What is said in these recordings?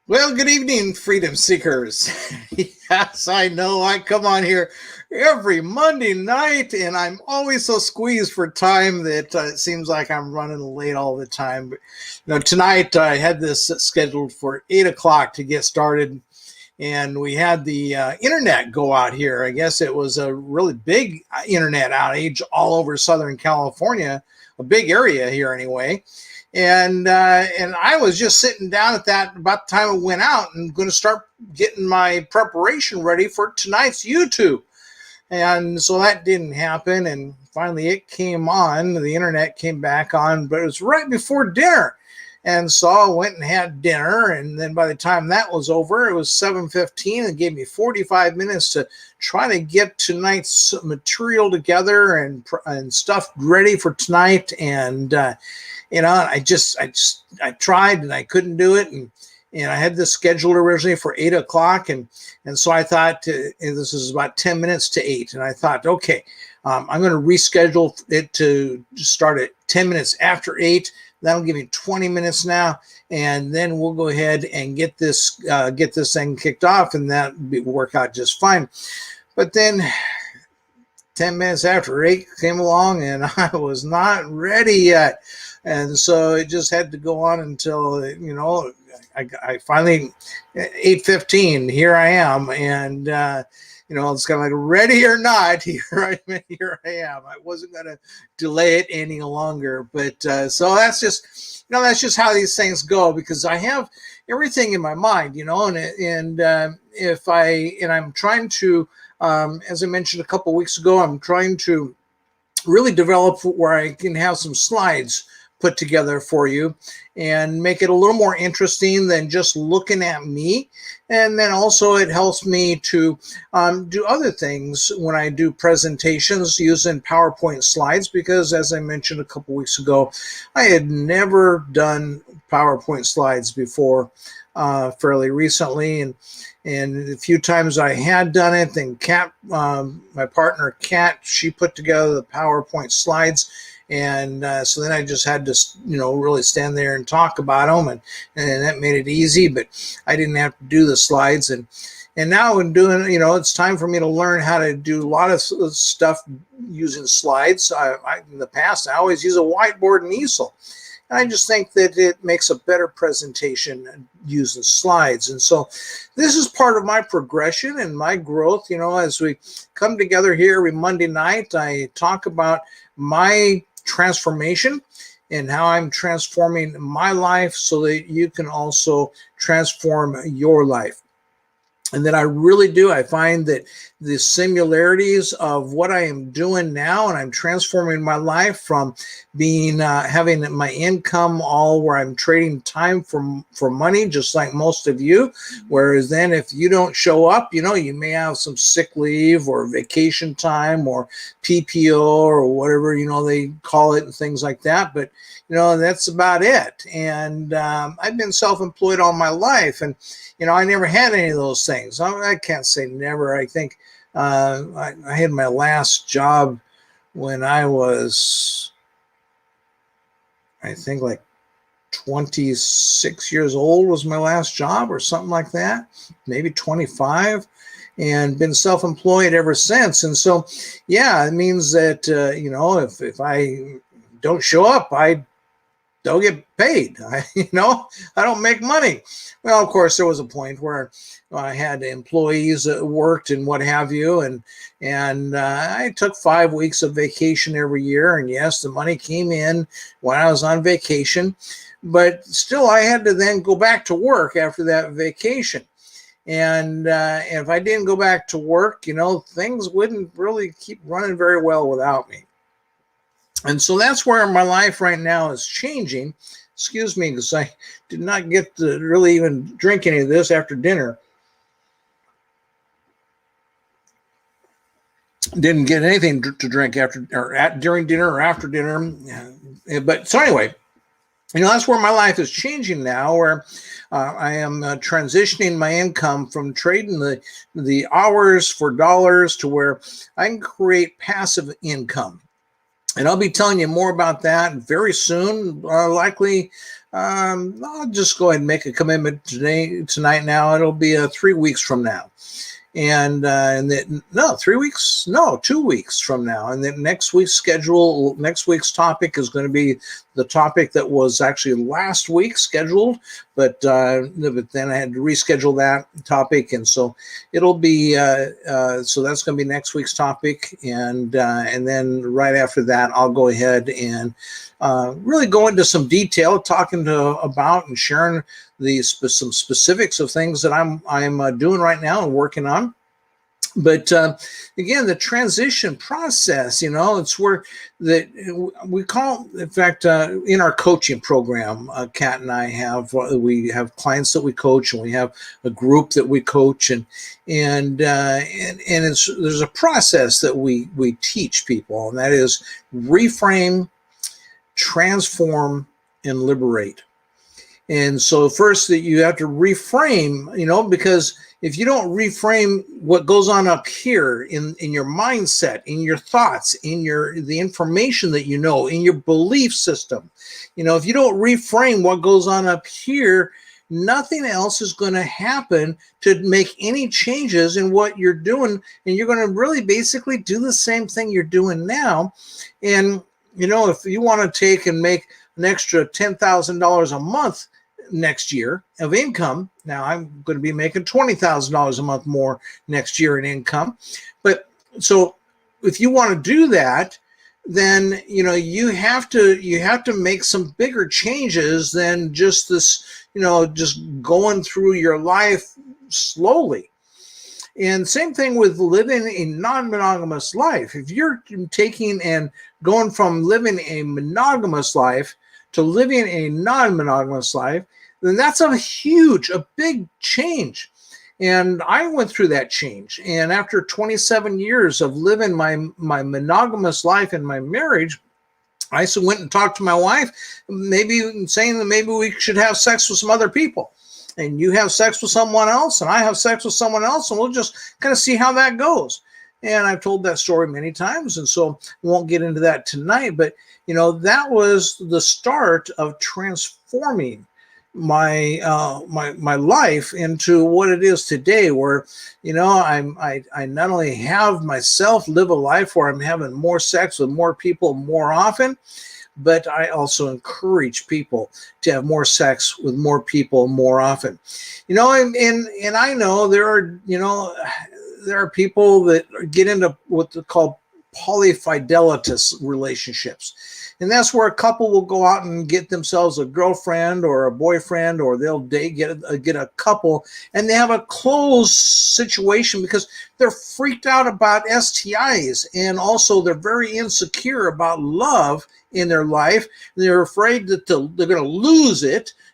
Well, good evening, freedom seekers. Yes, I know I come on here every Monday night, and I'm always so squeezed for time that it seems like I'm running late all the time. But tonight I had this scheduled for 8 o'clock to get started, and we had the internet go out here. I guess it was a really big internet outage all over Southern California, a big area here anyway. And I was just sitting down at that about the time it went out and going to start getting my preparation ready for tonight's YouTube. And so that didn't happen. And finally it came on, the internet came back on, but it was right before dinner. And so I went and had dinner, and then by the time that was over, it was 7:15, and gave me 45 minutes to try to get tonight's material together and stuff ready for tonight. And I tried and I couldn't do it, and I had this scheduled originally for 8 o'clock, and so I thought this is about 10 minutes to 8, and I thought, okay, I'm going to reschedule it to start at 10 minutes after 8. That'll give me 20 minutes now, and then we'll go ahead and get this thing kicked off, and that will work out just fine. But then 10 minutes after 8 came along, and I was not ready yet. And so it just had to go on until, I finally, 8:15, here I am. And, it's kind of like, ready or not, here I am. I wasn't going to delay it any longer. But so that's just how these things go, because I have everything in my mind, and I'm trying to, as I mentioned a couple weeks ago, I'm trying to really develop where I can have some slides put together for you and make it a little more interesting than just looking at me. And then also it helps me to do other things when I do presentations using PowerPoint slides, because as I mentioned a couple weeks ago, I had never done PowerPoint slides before fairly recently. And a few times I had done it, then Kat, my partner Kat, she put together the PowerPoint slides. And so then I just had to, really stand there and talk about them, and that made it easy. But I didn't have to do the slides, and now I'm doing, it's time for me to learn how to do a lot of stuff using slides. In the past, I always use a whiteboard and easel. And I just think that it makes a better presentation using slides. And so this is part of my progression and my growth. As we come together here every Monday night, I talk about my transformation and how I'm transforming my life so that you can also transform your life. And that I really do. I find that the similarities of what I am doing now, and I'm transforming my life from being having my income all where I'm trading time for money, just like most of you. Whereas then if you don't show up, you may have some sick leave or vacation time or PPO or whatever, they call it, and things like that. But that's about it. And I've been self-employed all my life, and I never had any of those things. I can't say never. I think I had my last job when I was, I think, like 26 years old was my last job, or something like that, maybe 25, and been self-employed ever since. And so, yeah, it means that, if I don't show up, I don't get paid. I don't make money. Well, of course, there was a point where I had employees that worked and what have you, and I took 5 weeks of vacation every year. And yes, the money came in when I was on vacation, but still I had to then go back to work after that vacation. And if I didn't go back to work, things wouldn't really keep running very well without me. And so that's where my life right now is changing. Excuse me, because I did not get to really even drink any of this after dinner. Didn't get anything to drink during dinner or after dinner. But so anyway, that's where my life is changing now, where I am transitioning my income from trading the hours for dollars to where I can create passive income. And I'll be telling you more about that very soon, likely I'll just go ahead and make a commitment tonight. Now it'll be 3 weeks from now. And then, no, 3 weeks, no, 2 weeks from now. And then next week's topic is going to be the topic that was actually last week scheduled, but then I had to reschedule that topic. And so it'll be, so that's going to be next week's topic. And then right after that, I'll go ahead and really go into some detail, talking about and sharing some specifics of things that I'm doing right now and working on. But again, the transition process, it's where we call, in fact, in our coaching program, Kat and I we have clients that we coach, and we have a group that we coach, and there's a process that we teach people, and that is reframe, transform, and liberate. And so first that you have to reframe, because if you don't reframe what goes on up here in your mindset, in your thoughts, in the information that in your belief system, if you don't reframe what goes on up here, nothing else is going to happen to make any changes in what you're doing. And you're going to really basically do the same thing you're doing now. And, if you want to take and make an extra $10,000 a month next year of income. Now I'm going to be making $20,000 a month more next year in income. But so if you want to do that, then you have to make some bigger changes than just this, just going through your life slowly. And same thing with living a non-monogamous life. If you're taking and going from living a monogamous life to living a non-monogamous life, then that's a big change. And I went through that change. And after 27 years of living my monogamous life in my marriage, I went and talked to my wife, saying that maybe we should have sex with some other people. And you have sex with someone else, and I have sex with someone else, and we'll just kind of see how that goes. And I've told that story many times, and so we won't get into that tonight. But, that was the start of transforming my life into what it is today, where I not only have myself live a life where I'm having more sex with more people more often, but I also encourage people to have more sex with more people more often. And I know there are people that get into what they call polyfidelitous relationships. And that's where a couple will go out and get themselves a girlfriend or a boyfriend, or they'll get a couple, and they have a closed situation because they're freaked out about STIs, and also they're very insecure about love in their life. They're afraid that they're going to lose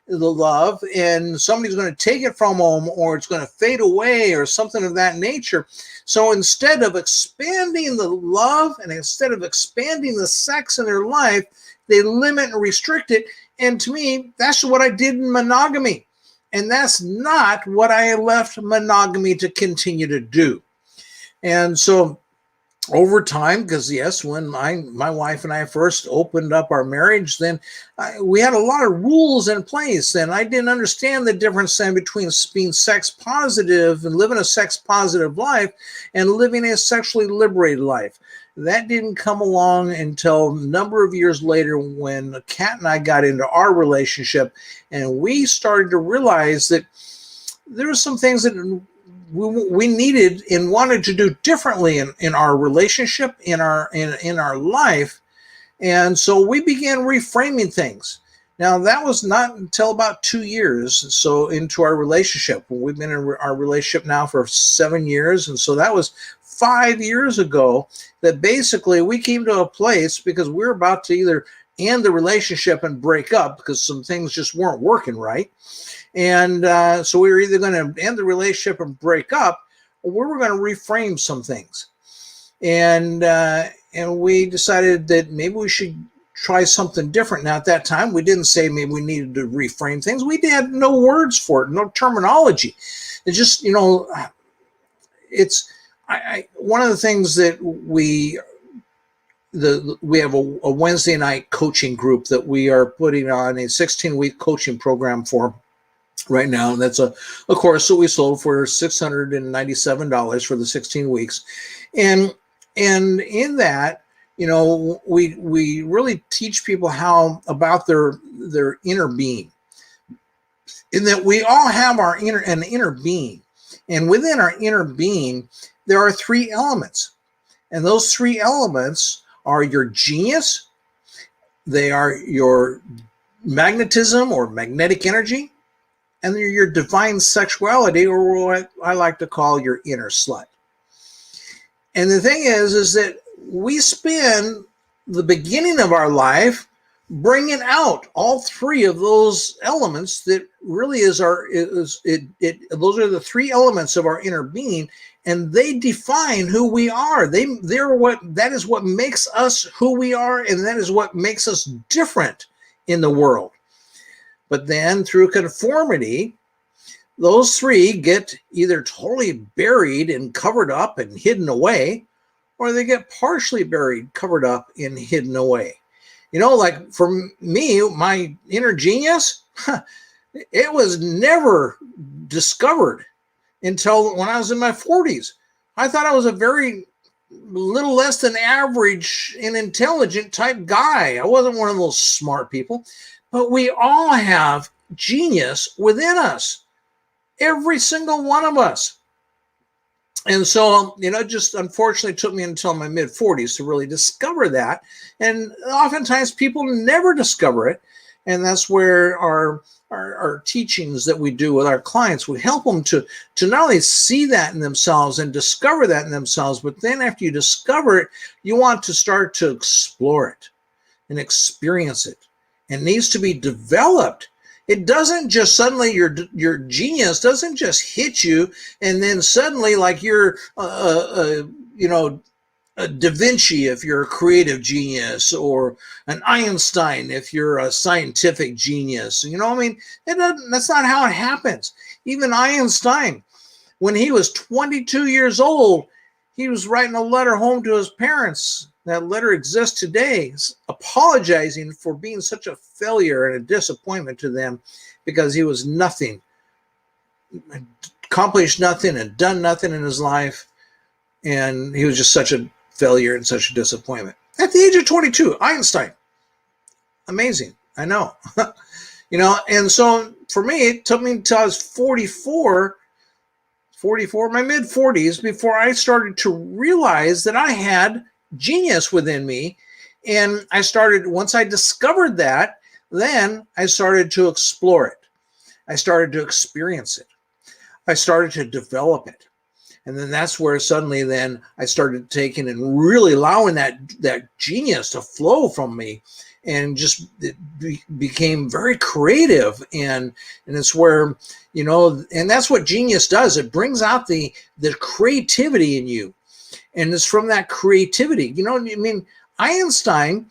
the love, and somebody's going to take it from them, or it's going to fade away, or something of that nature. So instead of expanding the love and instead of expanding the sex in their life, they limit and restrict it. And to me, that's what I did in monogamy. And that's not what I left monogamy to continue to do. And so over time, because yes, when my wife and I first opened up our marriage, then we had a lot of rules in place, and I didn't understand the difference between being sex positive and living a sex positive life and living a sexually liberated life. That didn't come along until a number of years later, when Kat and I got into our relationship, and we started to realize that there were some things that we needed and wanted to do differently in our relationship, in our life. And so we began reframing things. Now, that was not until about 2 years so into our relationship. We've been in our relationship now for 7 years. And so that was 5 years ago that basically we came to a place, because we were about to either end the relationship and break up because some things just weren't working right. And so we were either going to end the relationship and break up, or we were going to reframe some things. And we decided that maybe we should try something different. Now, at that time, we didn't say maybe we needed to reframe things. We had no words for it, no terminology. It's just, it's one of the things that we have a Wednesday night coaching group that we are putting on a 16-week coaching program for right now. And that's a course that we sold for $697 for the 16 weeks. And in that, we really teach people how about their inner being, in that we all have an inner being. And within our inner being, there are 3 elements. And those 3 elements are your genius, they are your magnetism or magnetic energy, and they're your divine sexuality, or what I like to call your inner slut. And the thing is that we spend the beginning of our life bringing out all 3 of those elements. That really those are the 3 elements of our inner being, and they define who we are. That is what makes us who we are, and that is what makes us different in the world. But then through conformity, those 3 get either totally buried and covered up and hidden away, or they get partially buried, covered up, and hidden away. Like for me, my inner genius, it was never discovered until when I was in my 40s. I thought I was a very little less than average and intelligent type guy. I wasn't one of those smart people, but we all have genius within us, every single one of us. And so, it just unfortunately took me until my mid 40s to really discover that. And oftentimes people never discover it. And that's where our teachings that we do with our clients would help them to not only see that in themselves and discover that in themselves, but then after you discover it, you want to start to explore it and experience it. It needs to be developed. It doesn't just suddenly, your genius doesn't just hit you and then suddenly, like you're a Da Vinci if you're a creative genius, or an Einstein if you're a scientific genius. That's not how it happens. Even Einstein, when he was 22 years old, he was writing a letter home to his parents. That letter exists today, apologizing for being such a failure and a disappointment to them, because he was nothing, accomplished nothing, and done nothing in his life. And he was just such a failure and such a disappointment. At the age of 22, Einstein. Amazing. I know. And so for me, it took me until I was 44, my mid 40s, before I started to realize that I had genius within me. And once I discovered that, then I started to explore it. I started to experience it. I started to develop it. And then that's where suddenly then I started taking and really allowing that genius to flow from me, and just became very creative. And it's where, and that's what genius does. It brings out the creativity in you. And it's from that creativity, Einstein,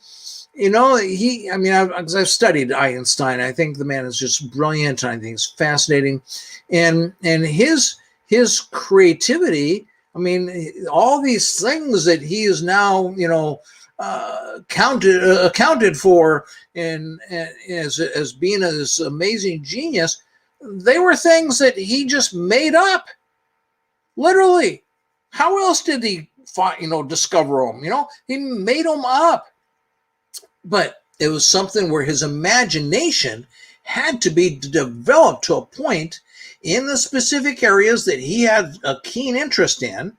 I've studied Einstein. I think the man is just brilliant. I think he's fascinating. And his creativity, all these things that he is now, accounted for, and as being this amazing genius, they were things that he just made up. Literally. How else did he discover them? He made them up. But it was something where his imagination had to be developed to a point in the specific areas that he had a keen interest in.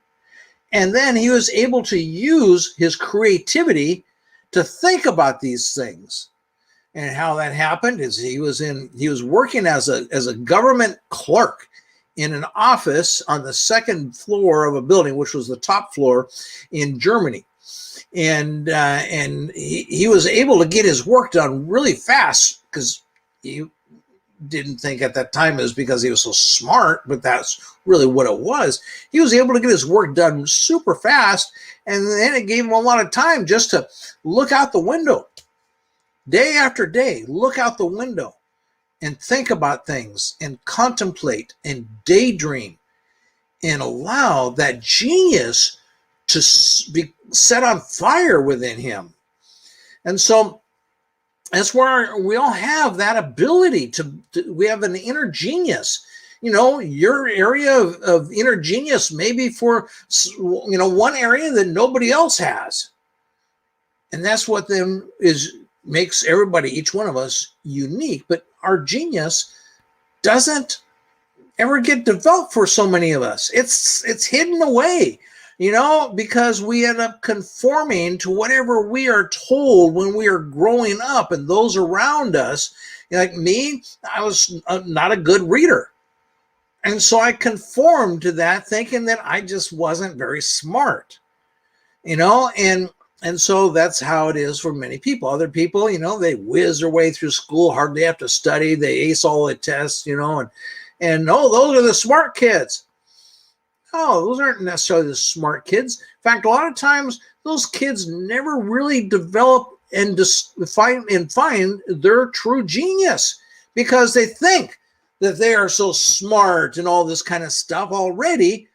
And then he was able to use his creativity to think about these things. And how that happened is he was working as a government clerk in an office on the 2nd floor of a building, which was the top floor in Germany. And he was able to get his work done really fast, because he didn't think at that time it was because he was so smart, but that's really what it was. He was able to get his work done super fast, and then it gave him a lot of time just to look out the window. Day after day, look out the window and think about things and contemplate and daydream and allow that genius to be set on fire within him. And so that's where we all have that ability we have an inner genius. Your area of inner genius maybe for, one area that nobody else has. And that's what then makes everybody, each one of us, unique. But our genius doesn't ever get developed for so many of us. It's hidden away, because we end up conforming to whatever we are told when we are growing up, and those around us. Like me, I was not a good reader. And so I conformed to that, thinking that I just wasn't very smart, and so that's how it is for many people. Other people, they whiz their way through school, hardly have to study. They ace all the tests, and those are the smart kids. Oh, those aren't necessarily the smart kids. In fact, a lot of times those kids never really develop and find their true genius, because they think that they are so smart and all this kind of stuff already.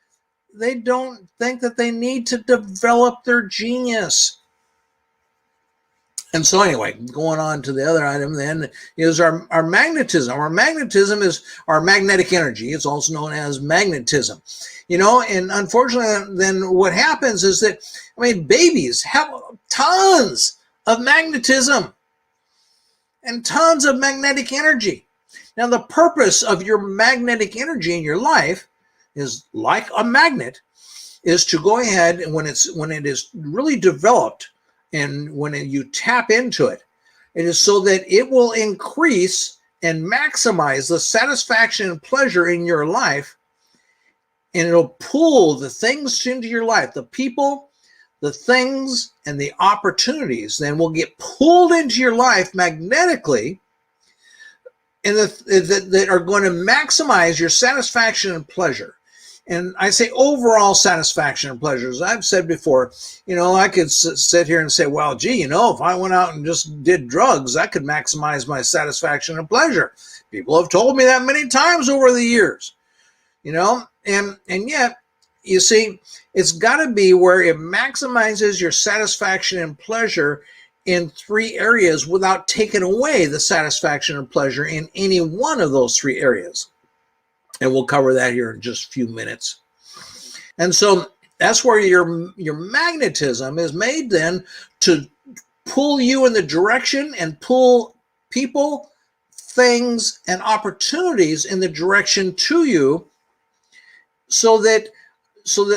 They don't think that they need to develop their genius. And so anyway, going on to the other item then is our magnetism. Our magnetism is our magnetic energy. It's also known as magnetism. And unfortunately, then what happens is that, babies have tons of magnetism and tons of magnetic energy. Now, the purpose of your magnetic energy in your life is, like a magnet, is to go ahead and when it is really developed and when you tap into it, it is so that it will increase and maximize the satisfaction and pleasure in your life. And it'll pull the things into your life, the people, the things, and the opportunities then will get pulled into your life magnetically, and that are going to maximize your satisfaction and pleasure. And I say overall satisfaction and pleasure. As I've said before, I could sit here and say, well, gee, if I went out and just did drugs, I could maximize my satisfaction and pleasure. People have told me that many times over the years, and yet, you see, it's got to be where it maximizes your satisfaction and pleasure in three areas without taking away the satisfaction and pleasure in any one of those three areas. And we'll cover that here in just a few minutes. And so that's where your magnetism is made then to pull you in the direction and pull people, things, and opportunities in the direction to you, so that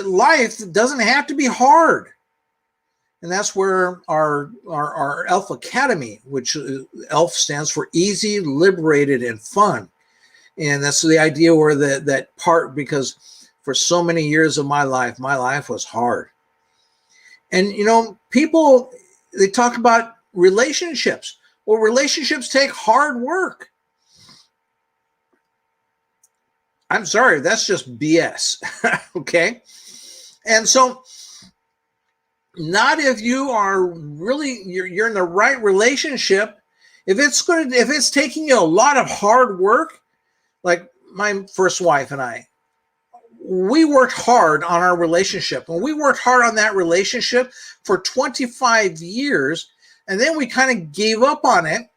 life doesn't have to be hard. And that's where our ELF Academy, which ELF stands for Easy, Liberated, and Fun. And that's the idea where that part, because for so many years of my life was hard. And, people, they talk about relationships. Well, relationships take hard work. I'm sorry, that's just BS. Okay? And so, not if you are really, you're in the right relationship. If it's taking you a lot of hard work, like my first wife and I, we worked hard on our relationship. And we worked hard on that relationship for 25 years. And then we kind of gave up on it.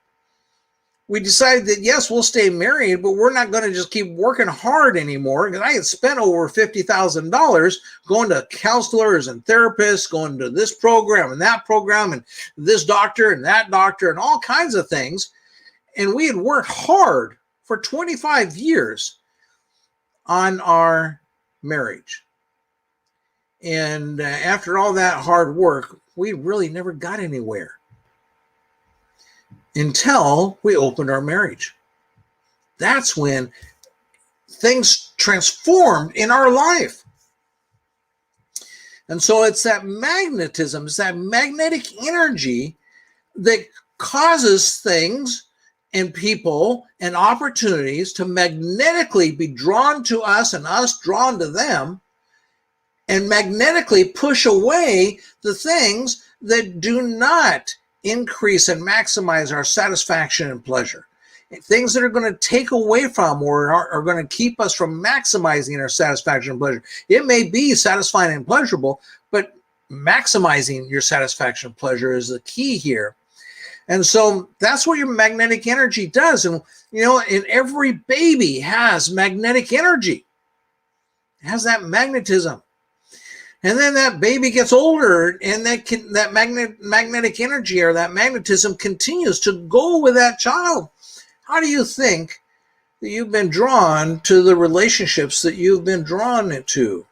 We decided that, yes, we'll stay married, but we're not going to just keep working hard anymore. Because I had spent over $50,000 going to counselors and therapists, going to this program and that program, and this doctor and that doctor, and all kinds of things. And we had worked hard for 25 years on our marriage. And after all that hard work, we really never got anywhere until we opened our marriage. That's when things transformed in our life. And so it's that magnetism, it's that magnetic energy that causes things and people and opportunities to magnetically be drawn to us and us drawn to them, and magnetically push away the things that do not increase and maximize our satisfaction and pleasure. Things that are going to take away from or are going to keep us from maximizing our satisfaction and pleasure. It may be satisfying and pleasurable, but maximizing your satisfaction and pleasure is the key here. And so that's what your magnetic energy does. And, and every baby has magnetic energy. It has that magnetism. And then that baby gets older, and that magnetic energy or that magnetism continues to go with that child. How do you think that you've been drawn to the relationships that you've been drawn to?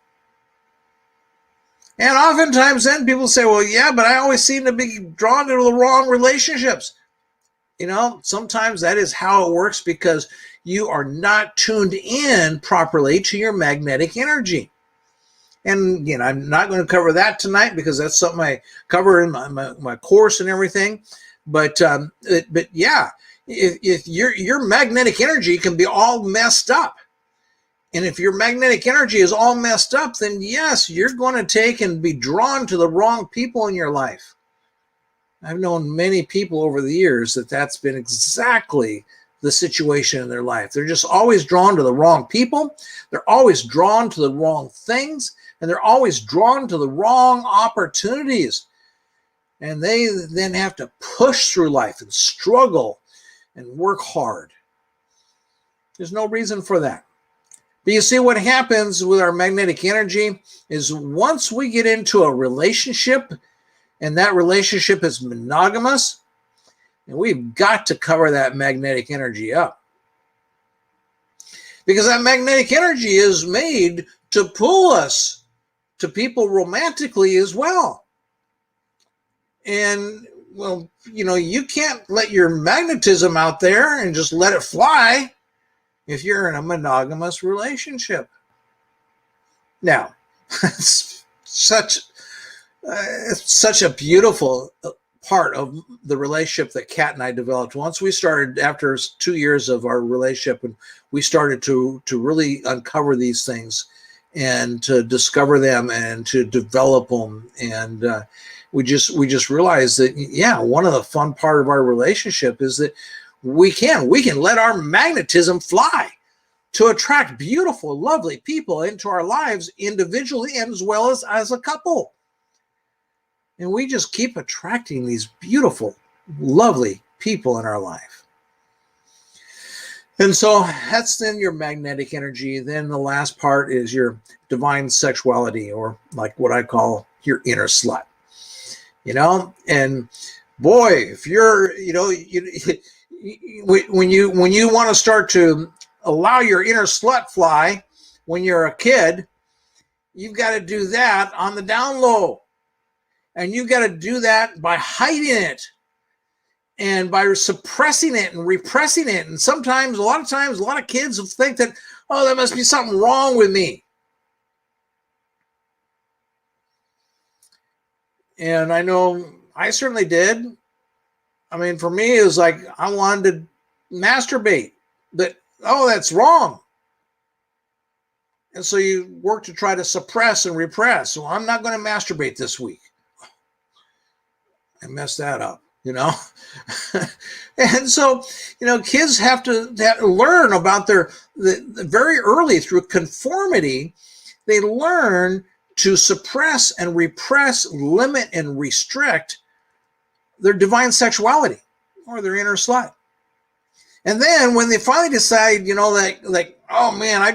And oftentimes then people say, well, yeah, but I always seem to be drawn to the wrong relationships. Sometimes that is how it works because you are not tuned in properly to your magnetic energy. And again, I'm not going to cover that tonight because that's something I cover in my course and everything. But yeah, if your magnetic energy can be all messed up. And if your magnetic energy is all messed up, then yes, you're going to take and be drawn to the wrong people in your life. I've known many people over the years that's been exactly the situation in their life. They're just always drawn to the wrong people. They're always drawn to the wrong things. And they're always drawn to the wrong opportunities. And they then have to push through life and struggle and work hard. There's no reason for that. But you see, what happens with our magnetic energy is once we get into a relationship and that relationship is monogamous, and we've got to cover that magnetic energy up. Because that magnetic energy is made to pull us to people romantically as well. And, well, you can't let your magnetism out there and just let it fly if you're in a monogamous relationship. Now, it's such a beautiful part of the relationship that Kat and I developed. Once we started, after 2 years of our relationship, and we started to really uncover these things and to discover them and to develop them. And we just realized that, yeah, one of the fun part of our relationship is that we can let our magnetism fly to attract beautiful, lovely people into our lives individually and as well as a couple. And we just keep attracting these beautiful, lovely people in our life. And so that's then your magnetic energy. Then the last part is your divine sexuality, or like what I call your inner slut. And boy, if you're, when you want to start to allow your inner slut fly when you're a kid, you've got to do that on the down low. And you've got to do that by hiding it and by suppressing it and repressing it. And sometimes, a lot of kids will think that, oh, there must be something wrong with me. And I know I certainly did. I mean, for me, it was like I wanted to masturbate, but, oh, that's wrong. And so you work to try to suppress and repress. So I'm not going to masturbate this week. I messed that up, And so, kids have to learn about the very early through conformity. They learn to suppress and repress, limit and restrict their divine sexuality or their inner slut. And then when they finally decide, oh man, I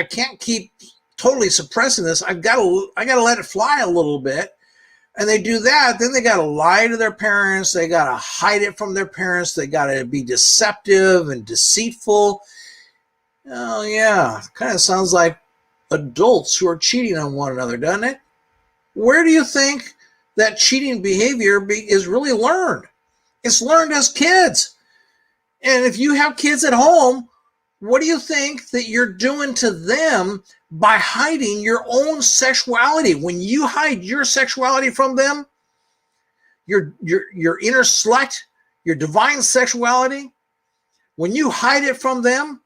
can't keep totally suppressing this. I got to let it fly a little bit. And they do that, then they got to lie to their parents. They got to hide it from their parents. They got to be deceptive and deceitful. Oh, yeah. Kind of sounds like adults who are cheating on one another, doesn't it? Where do you think that cheating behavior is really learned? It's learned as kids. And if you have kids at home, what do you think that you're doing to them by hiding your own sexuality? When you hide your sexuality from them, your inner slut, your divine sexuality, when you hide it from them,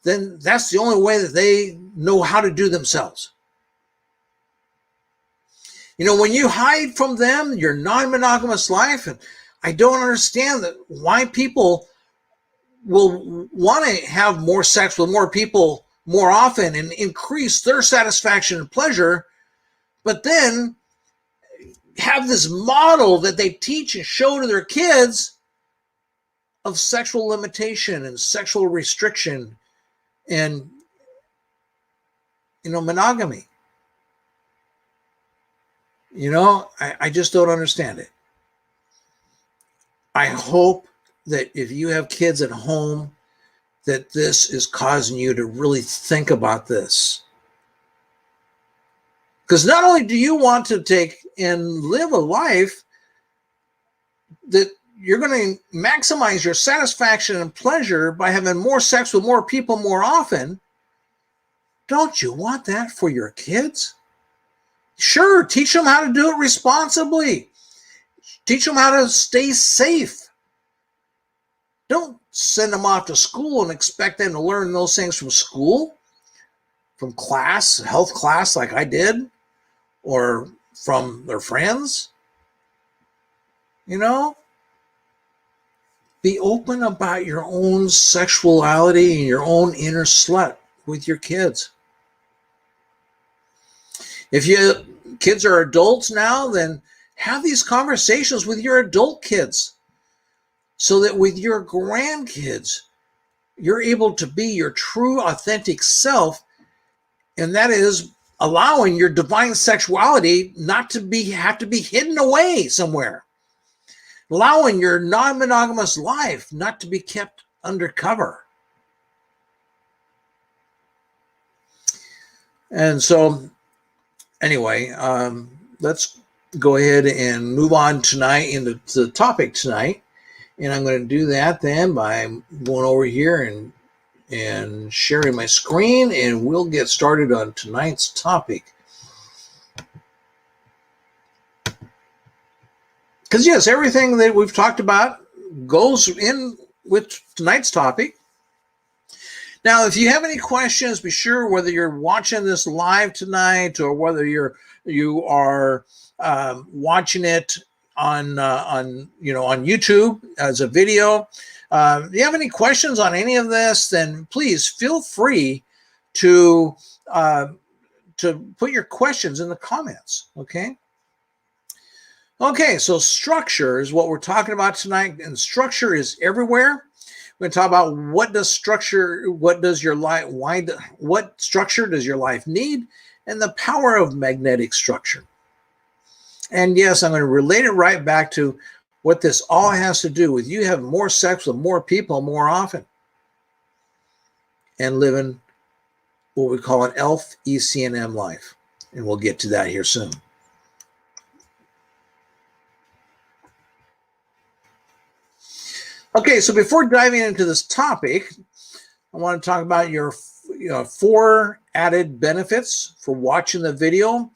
then that's the only way that they know how to do themselves. When you hide from them your non-monogamous life, and I don't understand why people will want to have more sex with more people more often and increase their satisfaction and pleasure but then have this model that they teach and show to their kids of sexual limitation and sexual restriction and, monogamy. I just don't understand it. I hope that if you have kids at home, that this is causing you to really think about this. Because not only do you want to take and live a life that you're going to maximize your satisfaction and pleasure by having more sex with more people more often, don't you want that for your kids? Sure, teach them how to do it responsibly. Teach them how to stay safe. Don't send them off to school and expect them to learn those things from school, from class, health class like I did, or from their friends. Be open about your own sexuality and your own inner slut with your kids. If your kids are adults now, then have these conversations with your adult kids so that with your grandkids, you're able to be your true, authentic self. And that is allowing your divine sexuality not to have to be hidden away somewhere. Allowing your non-monogamous life not to be kept undercover. And so, anyway, let's go ahead and move on tonight into the topic tonight. And I'm going to do that then by going over here and sharing my screen, and we'll get started on tonight's topic. Because yes, everything that we've talked about goes in with tonight's topic. Now, if you have any questions, be sure whether you're watching this live tonight or whether you are watching it on YouTube as a video. If you have any questions on any of this, then please feel free to put your questions in the comments. Okay, so structure is what we're talking about tonight, and structure is everywhere. We're going to talk about what structure does your life need, and the power of magnetic structure. And yes, I'm going to relate it right back to what this all has to do with you having more sex with more people more often and living what we call an ELF ECNM life. And we'll get to that here soon. Okay, so before diving into this topic, I want to talk about your 4 added benefits for watching the video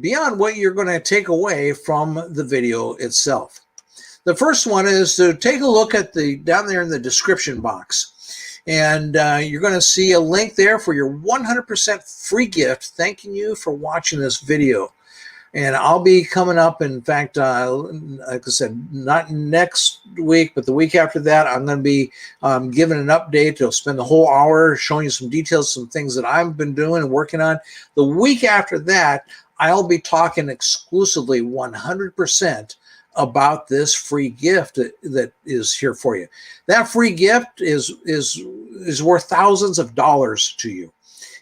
beyond what you're going to take away from the video itself. The first one is to take a look at down there in the description box, and you're going to see a link there for your 100% free gift thanking you for watching this video. And I'll be coming up, in fact, like I said, not next week, but the week after that, I'm going to be giving an update. I'll spend the whole hour showing you some details, some things that I've been doing and working on. The week after that, I'll be talking exclusively 100% about this free gift that is here for you. That free gift is worth thousands of dollars to you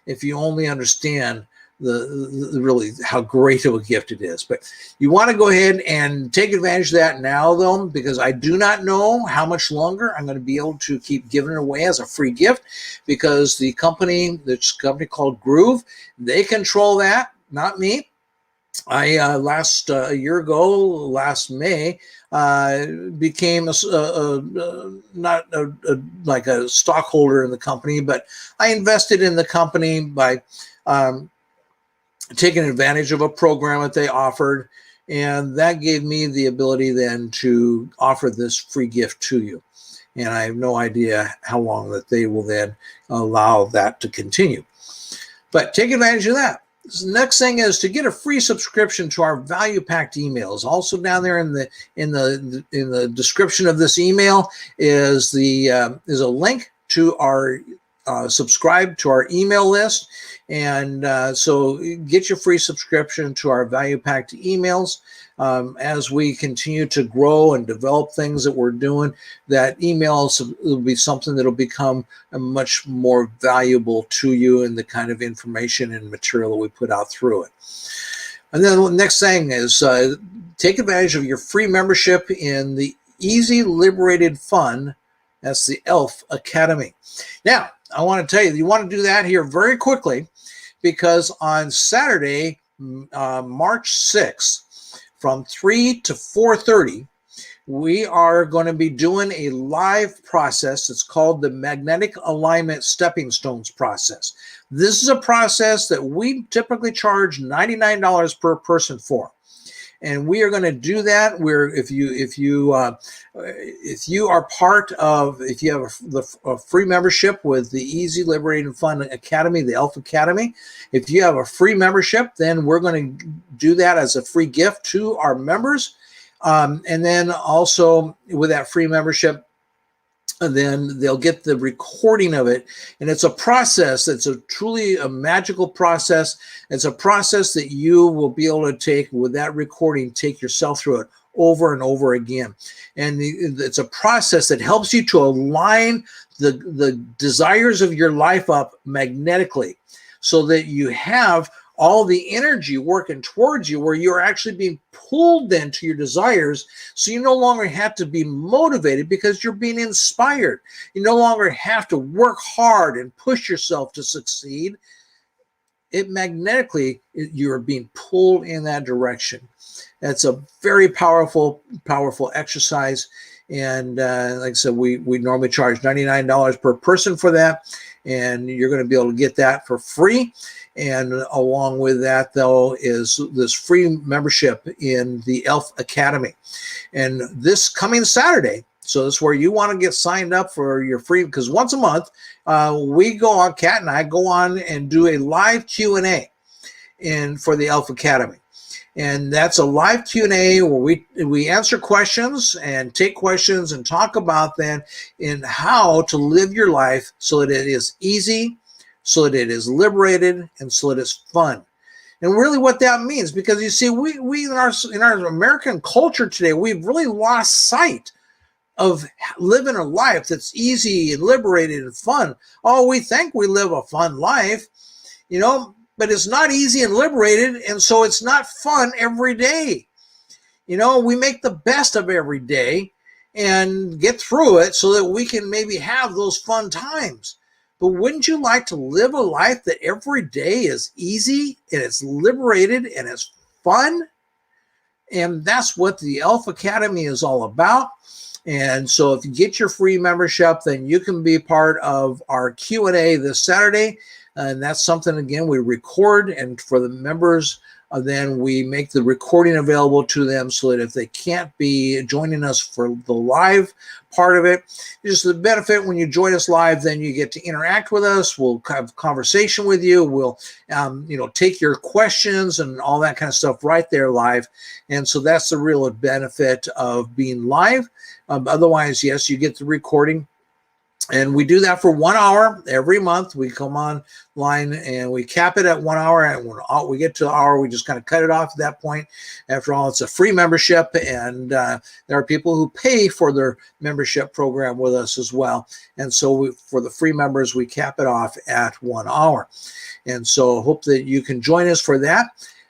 if you only understand the really how great of a gift it is. But you want to go ahead and take advantage of that now, though, because I do not know how much longer I'm going to be able to keep giving it away as a free gift, because this company called Groove, they control that, not me. I a year ago, last May, became not like a stockholder in the company, but I invested in the company by taking advantage of a program that they offered, and that gave me the ability then to offer this free gift to you. And I have no idea how long that they will then allow that to continue. But take advantage of that. The next thing is to get a free subscription to our value-packed emails. Also down there in the description of this email is a link to our subscribe to our email list. And so get your free subscription to our value-packed emails. As we continue to grow and develop things that we're doing, that emails will be something that will become much more valuable to you in the kind of information and material that we put out through it. And then the next thing is take advantage of your free membership in the Easy Liberated Fun. That's the ELF Academy. Now, I want to tell you want to do that here very quickly, because on Saturday, March 6th, from 3 to 4:30, we are going to be doing a live process. It's called the Magnetic Alignment Stepping Stones process. This is a process that we typically charge $99 per person for. And we are going to do that where if you are part of, if you have a free membership with the Easy Liberated Fun Academy, the ELF Academy, if you have a free membership, then we're going to do that as a free gift to our members. And then also with that free membership, and then they'll get the recording of it. And it's a process that's truly a magical process. It's a process that you will be able to take with that recording, take yourself through it over and over again. And it's a process that helps you to align the desires of your life up magnetically, so that you have all the energy working towards you, where you're actually being pulled then to your desires. So you no longer have to be motivated, because you're being inspired. You no longer have to work hard and push yourself to succeed. It magnetically, you're being pulled in that direction. That's a very powerful exercise. And like I said, we normally charge $99 per person for that. And you're going to be able to get that for free. And along with that, though, is this free membership in the ELF Academy. And this coming Saturday, so this is where you want to get signed up for your free, because once a month, we go on, Kat and I go on and do a live Q&A for the ELF Academy. And that's a live Q&A where we answer questions and take questions and talk about then in how to live your life so that it is easy, so that it is liberated, and so that it's fun. And really what that means, because you see, we in our American culture today, we've really lost sight of living a life that's easy and liberated and fun. Oh, we think we live a fun life, but it's not easy and liberated, and so it's not fun every day. We make the best of every day and get through it so that we can maybe have those fun times. But wouldn't you like to live a life that every day is easy and it's liberated and it's fun? And that's what the ELF Academy is all about. And so if you get your free membership, then you can be part of our Q&A this Saturday. And that's something, again, we record, and for the members, then we make the recording available to them, so that if they can't be joining us for the live part of it, just the benefit when you join us live, then you get to interact with us. We'll have a conversation with you. We'll, take your questions and all that kind of stuff right there live. And so that's the real benefit of being live. Otherwise, yes, you get the recording. And we do that for 1 hour every month. We come online and we cap it at 1 hour. And when we get to an hour, we just kind of cut it off at that point. After all, it's a free membership. And there are people who pay for their membership program with us as well. And so for the free members, we cap it off at 1 hour. And so hope that you can join us for that.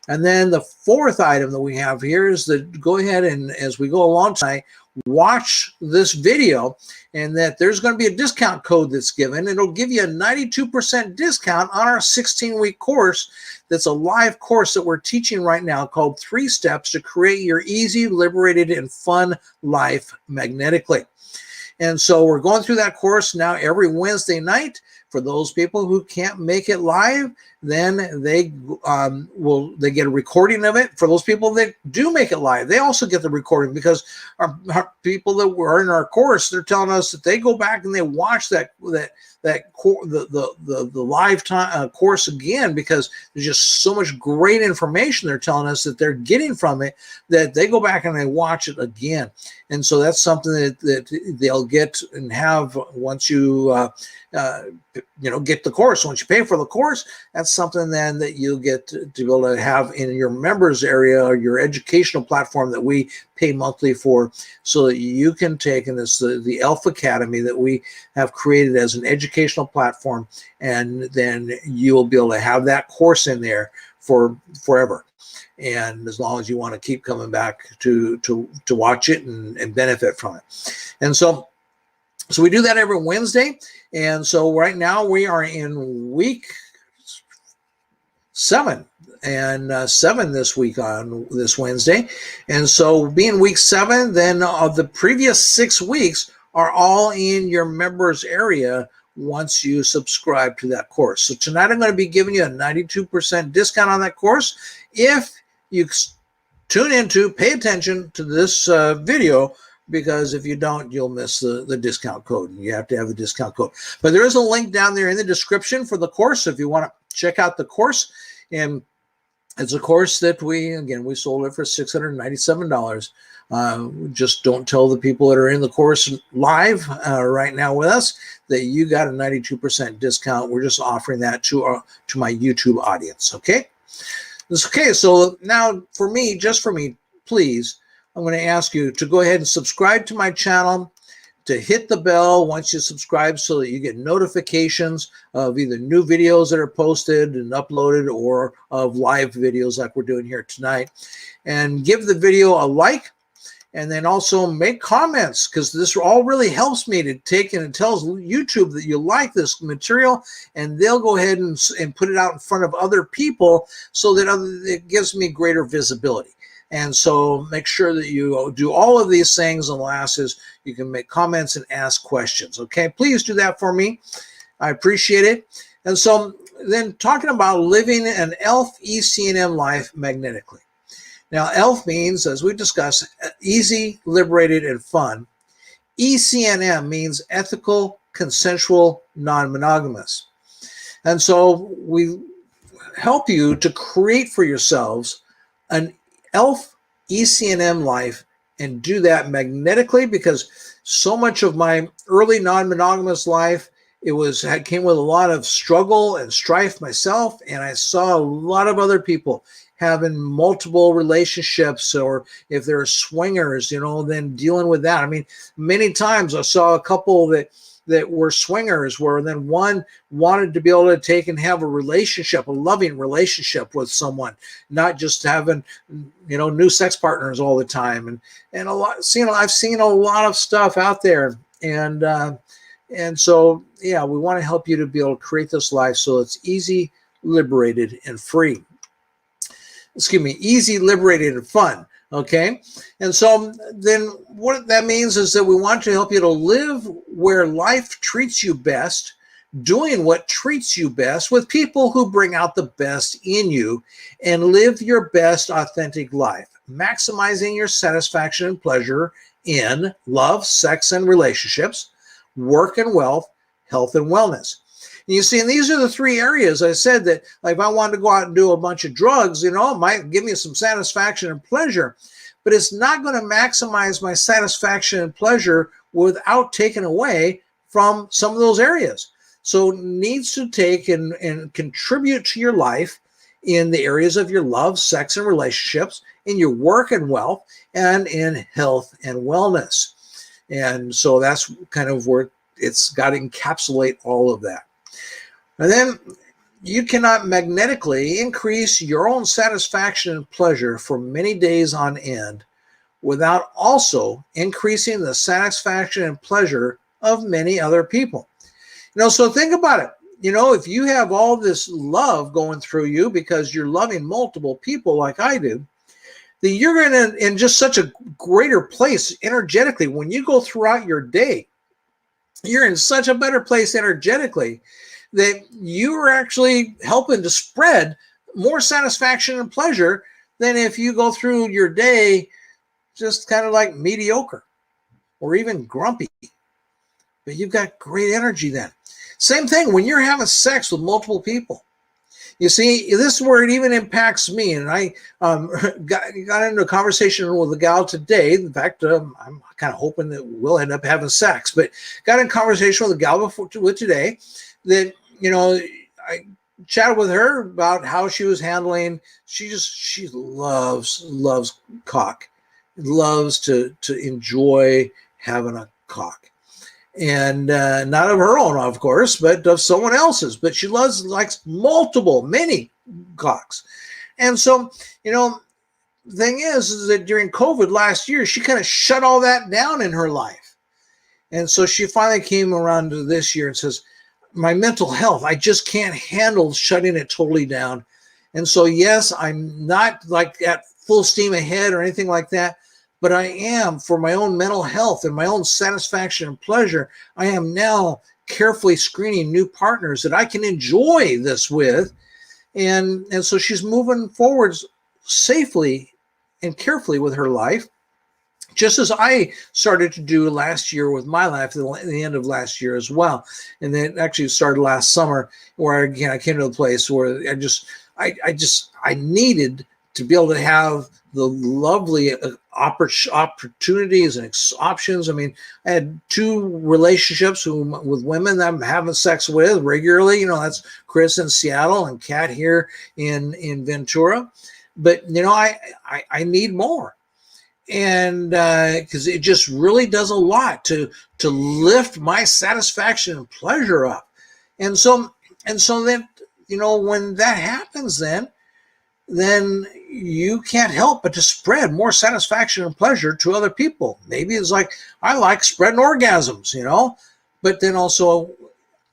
And then the fourth item that we have here is that go ahead and, as we go along tonight, watch this video, and that there's going to be a discount code that's given. It'll give you a 92% discount on our 16-week course. That's a live course that we're teaching right now called 3 Steps to Create Your Easy, Liberated, and Fun Life Magnetically. And so we're going through that course now every Wednesday night. For those people who can't make it live, then they get a recording of it. For those people that do make it live, they also get the recording, because our people that were in our course, they're telling us that they go back and they watch the live time course again, because there's just so much great information they're telling us that they're getting from it, that they go back and they watch it again. And so that's something that they'll get and have once you get the course. Once you pay for the course, that's something then that you'll get to be able to have in your members area or your educational platform that we pay monthly for, so that you can take, and it's the ELF Academy that we have created as an educational platform, and then you'll be able to have that course in there for forever. And as long as you want to keep coming back to watch it and benefit from it. And so we do that every Wednesday. And so right now we are in week 7, and 7 this week on this Wednesday. And so being week 7, then the previous 6 weeks are all in your members area once you subscribe to that course. So tonight I'm going to be giving you a 92% discount on that course. If you pay attention to this video, because if you don't, you'll miss the discount code. You have to have the discount code. But there is a link down there in the description for the course if you want to check out the course. And it's a course that we sold it for $697. Just don't tell the people that are in the course live right now with us that you got a 92% discount. We're just offering that to my YouTube audience, okay? Okay, so now for me, please, I'm going to ask you to go ahead and subscribe to my channel, to hit the bell once you subscribe so that you get notifications of either new videos that are posted and uploaded or of live videos like we're doing here tonight. And give the video a like, and then also make comments, because this all really helps me to take, and it tells YouTube that you like this material, and they'll go ahead and put it out in front of other people so that it gives me greater visibility. And so make sure that you do all of these things. And last is you can make comments and ask questions. Okay, please do that for me. I appreciate it. And so then talking about living an ELF ECNM life magnetically. Now, ELF means, as we discussed, easy, liberated, and fun. ECNM means ethical, consensual, non-monogamous. And so we help you to create for yourselves an ELF ECNM life, and do that magnetically, because so much of my early non-monogamous life, it came with a lot of struggle and strife myself, and I saw a lot of other people having multiple relationships, or if they're swingers, then dealing with that. I mean, many times I saw a couple that were swingers, where then one wanted to be able to take and have a relationship, a loving relationship with someone, not just having, new sex partners all the time. And a lot, I've seen a lot of stuff out there. And so, yeah, we want to help you to be able to create this life so it's easy, liberated, and free. Easy, liberated, and fun. Okay, and so then what that means is that we want to help you to live where life treats you best, doing what treats you best with people who bring out the best in you, and live your best authentic life, maximizing your satisfaction and pleasure in love, sex, and relationships, work and wealth, health and wellness. And you see, and these are the 3 areas I said that, like, if I wanted to go out and do a bunch of drugs, it might give me some satisfaction and pleasure, but it's not going to maximize my satisfaction and pleasure without taking away from some of those areas. So it needs to take and contribute to your life in the areas of your love, sex, and relationships, in your work and wealth, and in health and wellness. And so that's kind of where it's got to encapsulate all of that. And then you cannot magnetically increase your own satisfaction and pleasure for many days on end without also increasing the satisfaction and pleasure of many other people. So think about it. If you have all this love going through you because you're loving multiple people like I do, then you're going to in just such a greater place energetically. When you go throughout your day, you're in such a better place energetically that you are actually helping to spread more satisfaction and pleasure than if you go through your day just kind of like mediocre or even grumpy. But you've got great energy then. Same thing when you're having sex with multiple people. You see, this is where it even impacts me. And I got into a conversation with a gal today. In fact, I'm kind of hoping that we'll end up having sex, but got in conversation with a gal with today that, I chatted with her about how she was handling. She loves cock, loves to enjoy having a cock. And not of her own, of course, but of someone else's. But she likes many cocks. And so, the thing is that during COVID last year, she kind of shut all that down in her life. And so she finally came around to this year and says, my mental health, I just can't handle shutting it totally down. And so, yes, I'm not like at full steam ahead or anything like that. But I am, for my own mental health and my own satisfaction and pleasure, I am now carefully screening new partners that I can enjoy this with. And so she's moving forwards safely and carefully with her life, just as I started to do last year with my life, at the end of last year as well. And then actually started last summer, where again, I came to a place where I needed to be able to have the lovely opportunities and options. I mean, I had 2 relationships with women that I'm having sex with regularly. That's Chris in Seattle and Kat here in Ventura. But I need more, and because it just really does a lot to lift my satisfaction and pleasure up. And so then when that happens, then you can't help but to spread more satisfaction and pleasure to other people. Maybe it's like, I like spreading orgasms, but then also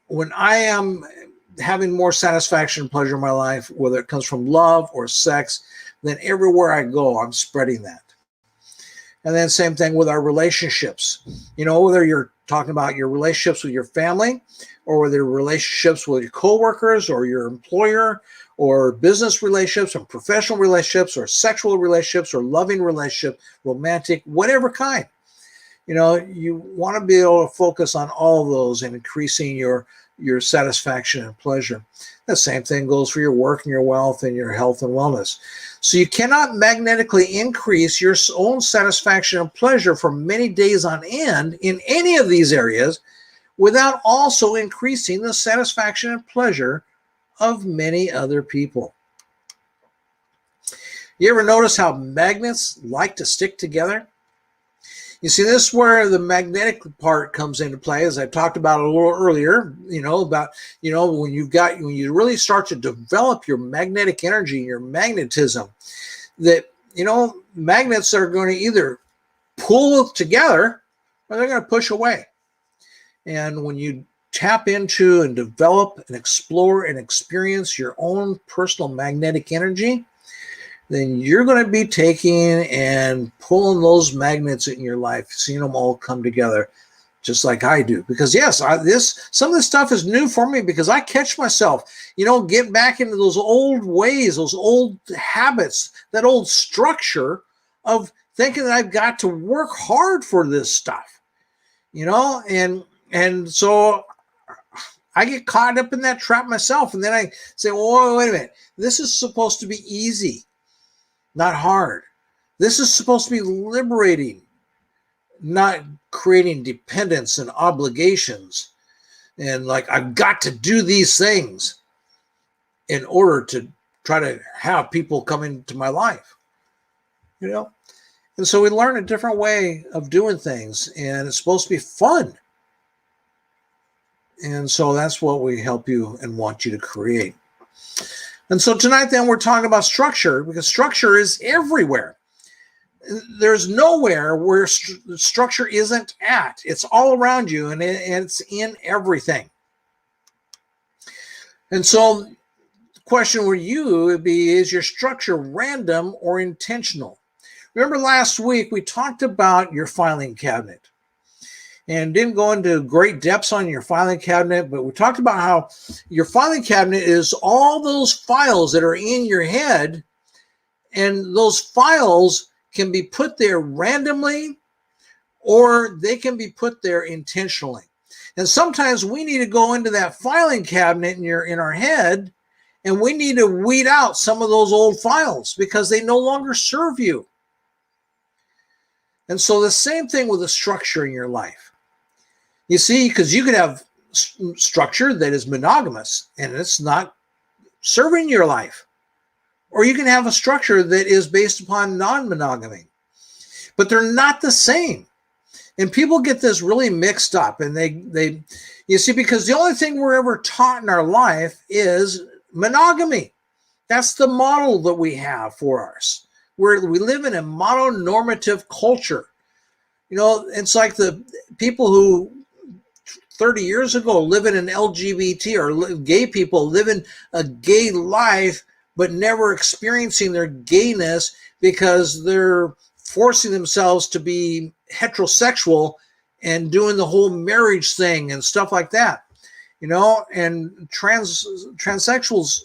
when I am having more satisfaction and pleasure in my life, whether it comes from love or sex, then everywhere I go, I'm spreading that. And then same thing with our relationships, whether you're talking about your relationships with your family, or whether relationships with your coworkers or your employer, or business relationships or professional relationships or sexual relationships or loving relationship, romantic, whatever kind. You want to be able to focus on all of those and increasing your satisfaction and pleasure. The same thing goes for your work and your wealth and your health and wellness. So you cannot magnetically increase your own satisfaction and pleasure for many days on end in any of these areas without also increasing the satisfaction and pleasure of many other people. You ever notice how magnets like to stick together? You see, this is where the magnetic part comes into play, as I talked about a little earlier, when you really start to develop your magnetic energy, your magnetism, that, magnets are going to either pull together or they're going to push away. And when you tap into and develop and explore and experience your own personal magnetic energy, then you're going to be taking and pulling those magnets in your life, seeing them all come together, just like I do. Because yes, some of this stuff is new for me, because I catch myself, get back into those old ways, those old habits, that old structure of thinking that I've got to work hard for this stuff, and so I get caught up in that trap myself. And then I say, well, wait a minute. This is supposed to be easy, not hard. This is supposed to be liberating, not creating dependence and obligations. And like, I've got to do these things in order to try to have people come into my life, And so we learn a different way of doing things, and it's supposed to be fun. And so that's what we help you and want you to create. And so tonight, then, we're talking about structure, because structure is everywhere. There's nowhere where structure isn't at. It's all around you, and it's in everything. And so the question for you would be, is your structure random or intentional? Remember last week, we talked about your filing cabinet. And didn't go into great depths on your filing cabinet, but we talked about how your filing cabinet is all those files that are in your head, and those files can be put there randomly, or they can be put there intentionally. And sometimes we need to go into that filing cabinet in our head And we need to weed out some of those old files because they no longer serve you. And so the same thing with the structure in your life. You see, because you could have structure that is monogamous and it's not serving your life. Or you can have a structure that is based upon non-monogamy. But they're not the same. And people get this really mixed up. And they you see, because the only thing we're ever taught in our life is monogamy. That's the model that we have for us. We live in a mononormative culture. You know, it's like the people who 30 years ago living in LGBT or gay people living a gay life, but never experiencing their gayness because they're forcing themselves to be heterosexual and doing the whole marriage thing and stuff like that, you know. And transsexuals,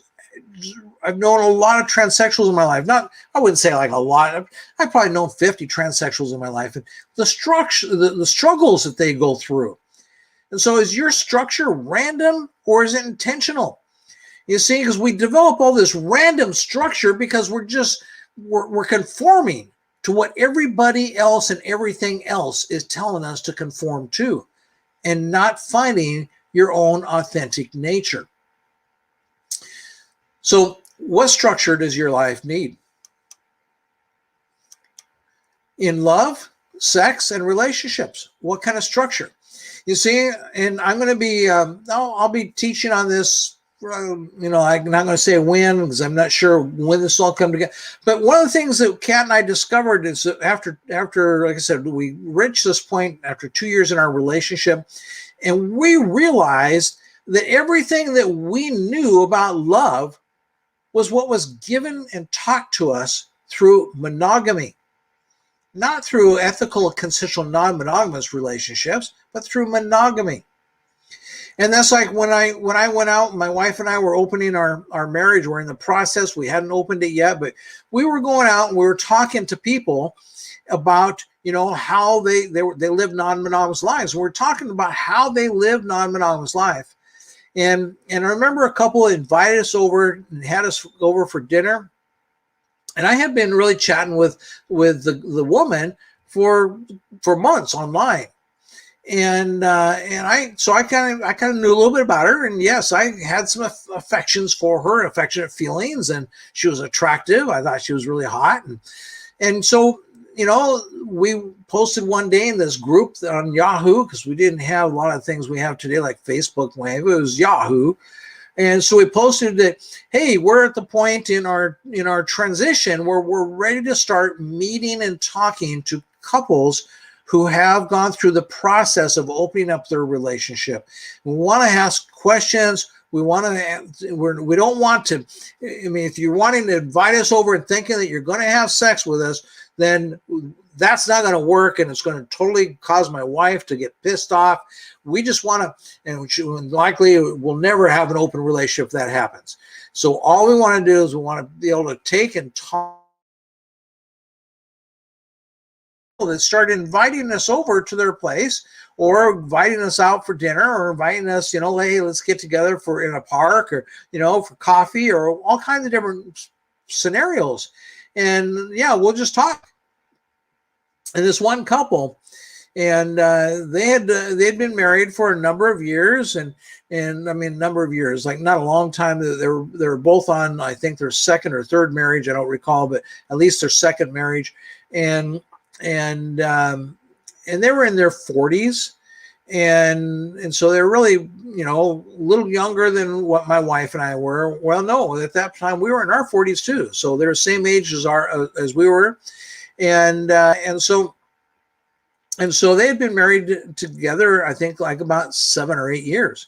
I've known a lot of transsexuals in my life. Not, I wouldn't say like a lot. I've probably known 50 transsexuals in my life, and the structure, the struggles that they go through. And so is your structure random or is it intentional? You see, because we develop all this random structure because we're conforming to what everybody else and everything else is telling us to conform to, and not finding your own authentic nature. So what structure does your life need? In love, sex, and relationships, what kind of structure? You see, and I'm going to be, I'll be teaching on this. You know, I'm not going to say when because I'm not sure when this all come together. But one of the things that Kat and I discovered is that after, like I said, we reached this point after 2 years in our relationship, and we realized that everything that we knew about love was what was given and taught to us through monogamy, not through ethical, consensual, non-monogamous relationships, but through monogamy. And that's like when I went out, my wife and I were opening our marriage. We're in the process. We hadn't opened it yet, but we were going out and we were talking to people about, you know, how they live non-monogamous lives. We're talking about how they live non-monogamous life. And I remember a couple invited us over and had us over for dinner. And I had been really chatting with the woman for months online. And I kind of knew a little bit about her, and yes, I had some affections for her, affectionate feelings, and she was attractive. I thought she was really hot, and so, you know, we posted one day in this group on Yahoo, because we didn't have a lot of things we have today like Facebook Wave. It was Yahoo. And so we posted that, hey, we're at the point in our transition where we're ready to start meeting and talking to couples who have gone through the process of opening up their relationship. We want to ask questions. We don't want to, I mean, if you're wanting to invite us over and thinking that you're going to have sex with us, then that's not going to work, and it's going to totally cause my wife to get pissed off. We just want to, and likely we'll never have an open relationship if that happens. So all we want to do is we want to be able to take and talk, that start inviting us over to their place, or inviting us out for dinner, or inviting us, you know, hey, let's get together in a park, or, you know, for coffee, or all kinds of different scenarios. And yeah, we'll just talk. And this one couple, and they'd been married for a number of years, and I mean, number of years, like not a long time. They were both on, I think, their second or third marriage. I don't recall, but at least their second marriage. And they were in their 40s, and so they're really, you know, a little younger than what my wife and I were. Well, no, at that time we were in our 40s too, so they're the same age as we were, and so they had been married together, I think, like about 7 or 8 years.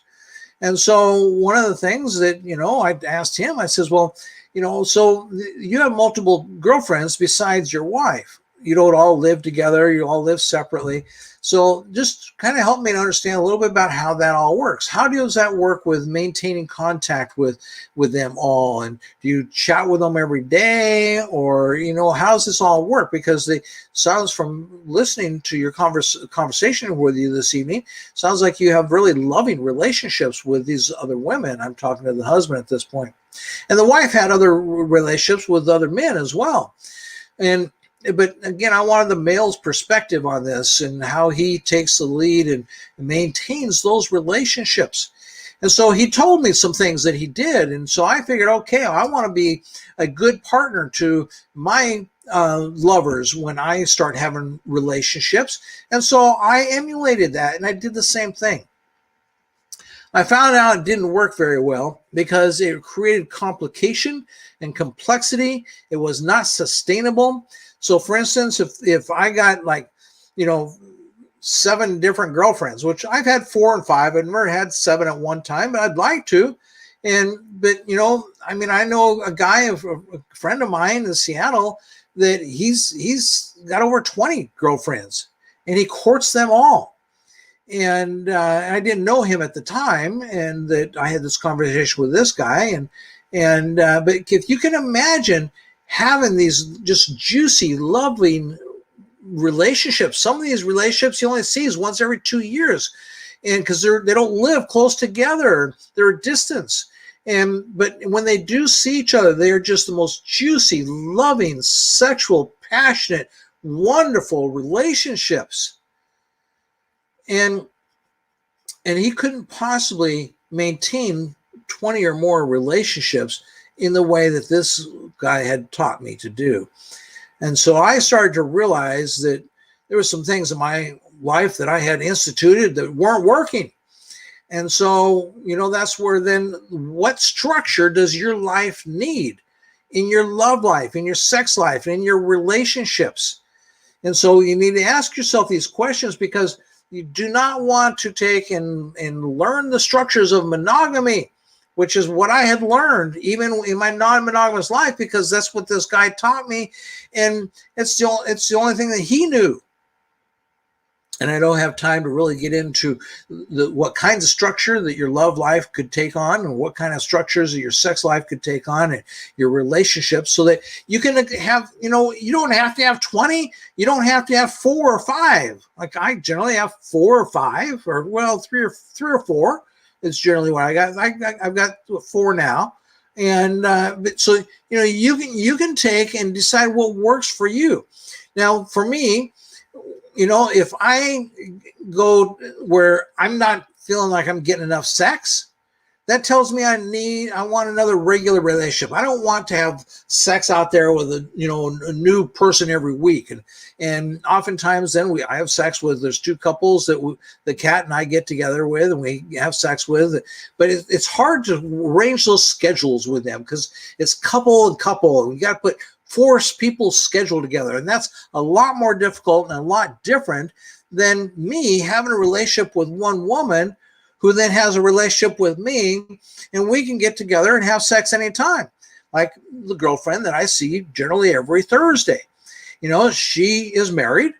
And so one of the things that, you know, I asked him, I says, well, you know, so you have multiple girlfriends besides your wife. you don't all live together, you all live separately. So just kind of help me to understand a little bit about how that all works. How does that work with maintaining contact with them all? And do you chat with them every day, or, how does this all work? Because it sounds, from listening to your conversation with you this evening, sounds like you have really loving relationships with these other women. I'm talking to the husband at this point. And the wife had other relationships with other men as well. But again, I wanted the male's perspective on this and how he takes the lead and maintains those relationships. And so he told me some things that he did. And so I figured, okay, I want to be a good partner to my lovers when I start having relationships. And so I emulated that, and I did the same thing. I found out it didn't work very well because it created complication and complexity. It was not sustainable. So for instance, if I got 7 different girlfriends, which I've had 4 and 5, I've never had 7 at one time, but I'd like to. But I know a guy, a friend of mine in Seattle, that he's got over 20 girlfriends, and he courts them all. And I didn't know him at the time, and that I had this conversation with this guy, but if you can imagine having these just juicy, loving relationships. Some of these relationships you only see once every 2 years, and because they don't live close together, they're a distance. But when they do see each other, they are just the most juicy, loving, sexual, passionate, wonderful relationships. And he couldn't possibly maintain 20 or more relationships in the way that this guy had taught me to do. And so I started to realize that there were some things in my life that I had instituted that weren't working. And so, that's where then, what structure does your life need in your love life, in your sex life, in your relationships? And so you need to ask yourself these questions, because you do not want to take and learn the structures of monogamy, which is what I had learned even in my non-monogamous life, because that's what this guy taught me. And it's the only thing that he knew. And I don't have time to really get into what kinds of structure that your love life could take on, and what kind of structures that your sex life could take on, and your relationships, so that you can have, you don't have to have 20, you don't have to have 4 or 5. Like I generally have 4 or 5, or 3 or 4. It's generally what I got. I've got 4 now. And but so, you can take and decide what works for you. Now, for me, if I go where I'm not feeling like I'm getting enough sex, that tells me I want another regular relationship. I don't want to have sex out there with a new person every week. And oftentimes then I have sex with, there's 2 couples that the cat and I get together with, and we have sex with, but it's hard to arrange those schedules with them, because it's couple and couple, and you got to put 4 people's schedule together. And that's a lot more difficult and a lot different than me having a relationship with one woman who then has a relationship with me, and we can get together and have sex anytime. Like the girlfriend that I see generally every Thursday. She is married,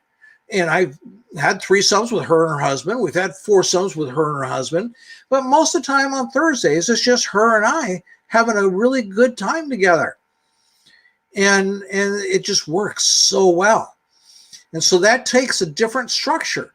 and I've had threesomes with her and her husband. We've had foursomes with her and her husband. But most of the time on Thursdays, it's just her and I having a really good time together. And it just works so well. And so that takes a different structure.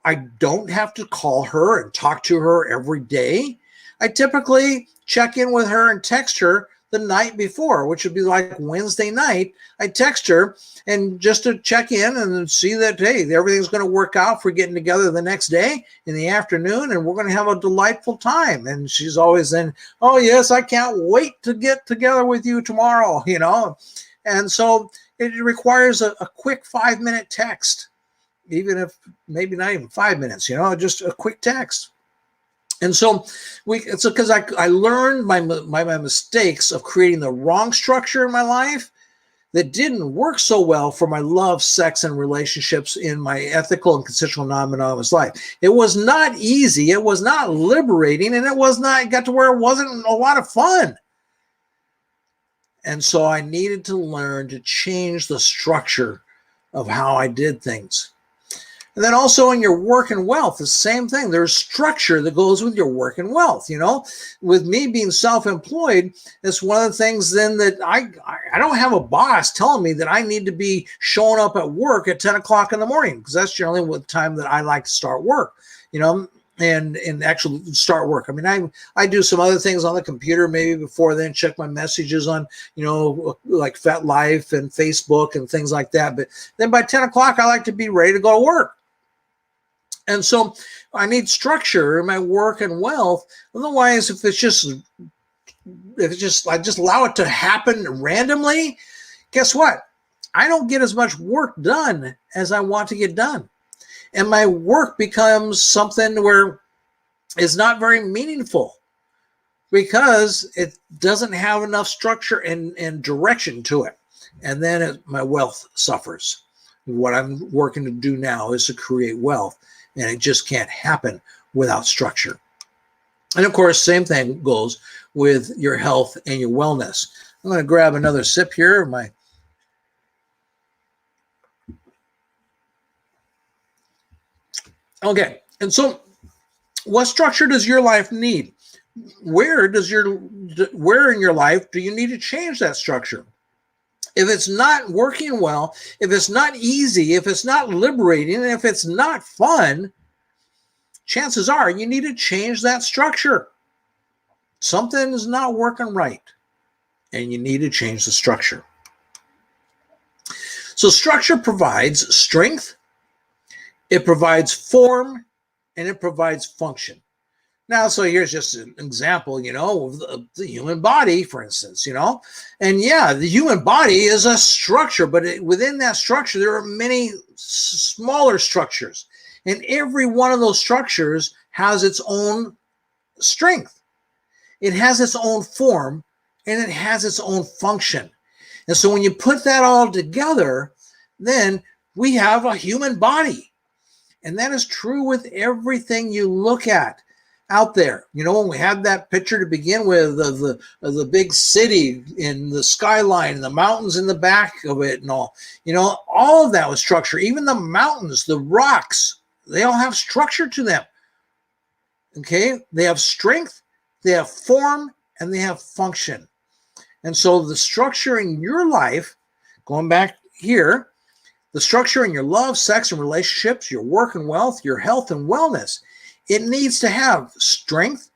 I don't have to call her and talk to her every day. I typically check in with her and text her the night before, which would be like Wednesday night. I text her and just to check in and see that, hey, everything's going to work out for getting together the next day in the afternoon, and we're going to have a delightful time. And she's always then, oh yes, I can't wait to get together with you tomorrow, And so it requires a quick 5-minute text, even if maybe not even 5 minutes, just a quick text. And so it's because I learned my mistakes of creating the wrong structure in my life that didn't work so well for my love, sex, and relationships in my ethical and consensual non-monogamous life. It was not easy. It was not liberating, and it got to where it wasn't a lot of fun. And so I needed to learn to change the structure of how I did things. And then also in your work and wealth, the same thing. There's structure that goes with your work and wealth. With me being self-employed, it's one of the things then that I don't have a boss telling me that I need to be showing up at work at 10 o'clock in the morning, because that's generally the time that I like to start work, and actually start work. I mean, I do some other things on the computer maybe before then, check my messages on, like FetLife and Facebook and things like that. But then by 10 o'clock, I like to be ready to go to work. And so I need structure in my work and wealth. Otherwise, if I just allow it to happen randomly, guess what? I don't get as much work done as I want to get done. And my work becomes something where it's not very meaningful because it doesn't have enough structure and direction to it. And then my wealth suffers. What I'm working to do now is to create wealth. And it just can't happen without structure. And of course, same thing goes with your health and your wellness. I'm going to grab another sip here of my. Okay. And so what structure does your life need? Where in your life do you need to change that structure? If it's not working well, if it's not easy, if it's not liberating, if it's not fun, chances are you need to change that structure. Something is not working right, and you need to change the structure. So structure provides strength, it provides form, and it provides function. Now, so here's just an example, of the human body, for instance, and yeah, the human body is a structure, but within that structure, there are many smaller structures, and every one of those structures has its own strength. It has its own form, and it has its own function. And so when you put that all together, then we have a human body. And that is true with everything you look at out there. When we had that picture to begin with of the big city in the skyline and the mountains in the back of it and all of that was structure. Even the mountains, the rocks, they all have structure to them. Okay? They have strength, they have form, and they have function. And so the structure in your life, going back here, the structure in your love, sex, and relationships, your work and wealth, your health and wellness, it needs to have strength,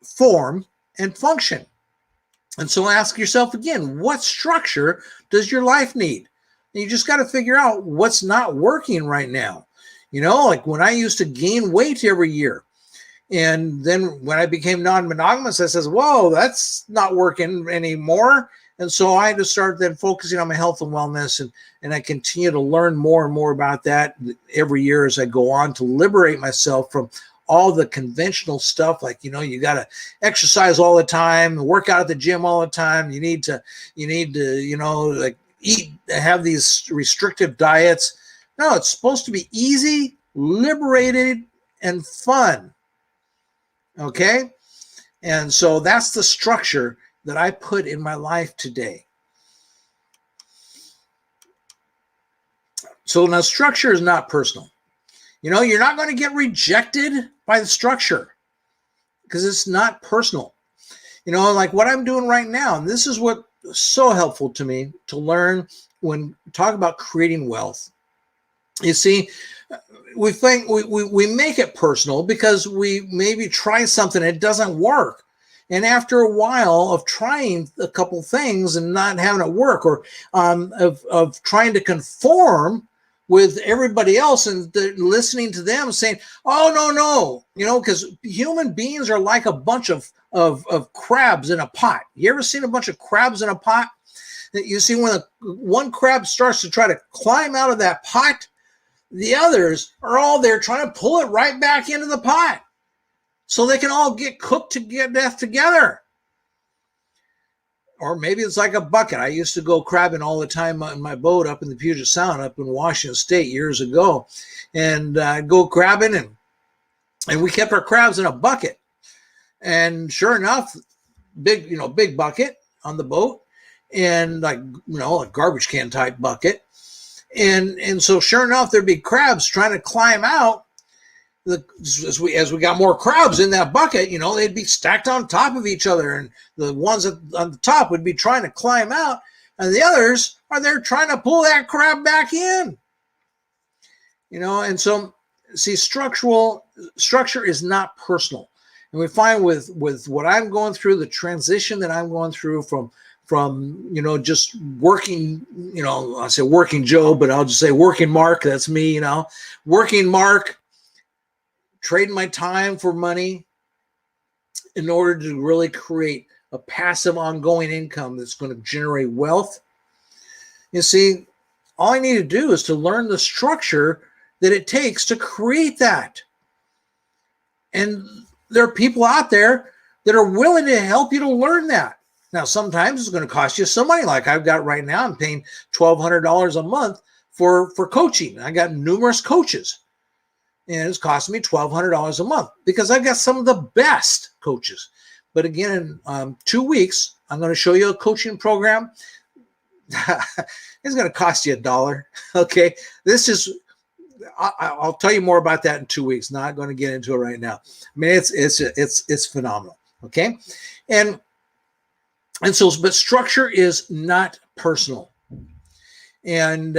form, and function. And so ask yourself again, what structure does your life need? And you just got to figure out what's not working right now. Like when I used to gain weight every year, and then when I became non-monogamous, I says, whoa, that's not working anymore. And so I had to start then focusing on my health and wellness, and I continue to learn more and more about that every year as I go on to liberate myself from all the conventional stuff. Like, you got to exercise all the time, work out at the gym all the time. You need to, like eat, have these restrictive diets. No, it's supposed to be easy, liberated, and fun. Okay. And so that's the structure that I put in my life today. So now structure is not personal. You're not going to get rejected by the structure because it's not personal. Like what I'm doing right now, and this is what is so helpful to me to learn when talk about creating wealth. You see, we think we make it personal because we maybe try something, it doesn't work. And after a while of trying a couple things and not having it work, or of trying to conform with everybody else and listening to them saying, oh, no, because human beings are like a bunch of crabs in a pot. You ever seen a bunch of crabs in a pot? You see when one crab starts to try to climb out of that pot, the others are all there trying to pull it right back into the pot, so they can all get cooked to get death together. Or maybe it's like a bucket. I used to go crabbing all the time on my boat up in the Puget Sound up in Washington State years ago. And I'd go crabbing and we kept our crabs in a bucket. And sure enough, big bucket on the boat and a garbage can type bucket. And so sure enough, there'd be crabs trying to climb out. As we got more crabs in that bucket, you know, they'd be stacked on top of each other, and the ones on the top would be trying to climb out, and the others are there trying to pull that crab back in. You know, and so see, structure is not personal. And we find with what I'm going through, the transition that I'm going through from you know, just working, you know, I say working Joe, but I'll just say working Mark. That's me, you know, working Mark, trading my time for money in order to really create a passive ongoing income that's going to generate wealth. You see, all I need to do is to learn the structure that it takes to create that. And there are people out there that are willing to help you to learn that. Now, sometimes it's going to cost you some money. Like I've got right now, I'm paying $1,200 a month for coaching. I got numerous coaches, and it's costing me $1,200 a month because I've got some of the best coaches. But again, in 2 weeks, I'm going to show you a coaching program. It's going to cost you $1. Okay, this is. I'll tell you more about that in 2 weeks. Not going to get into it right now. I mean, it's phenomenal. Okay, and so, but structure is not personal, and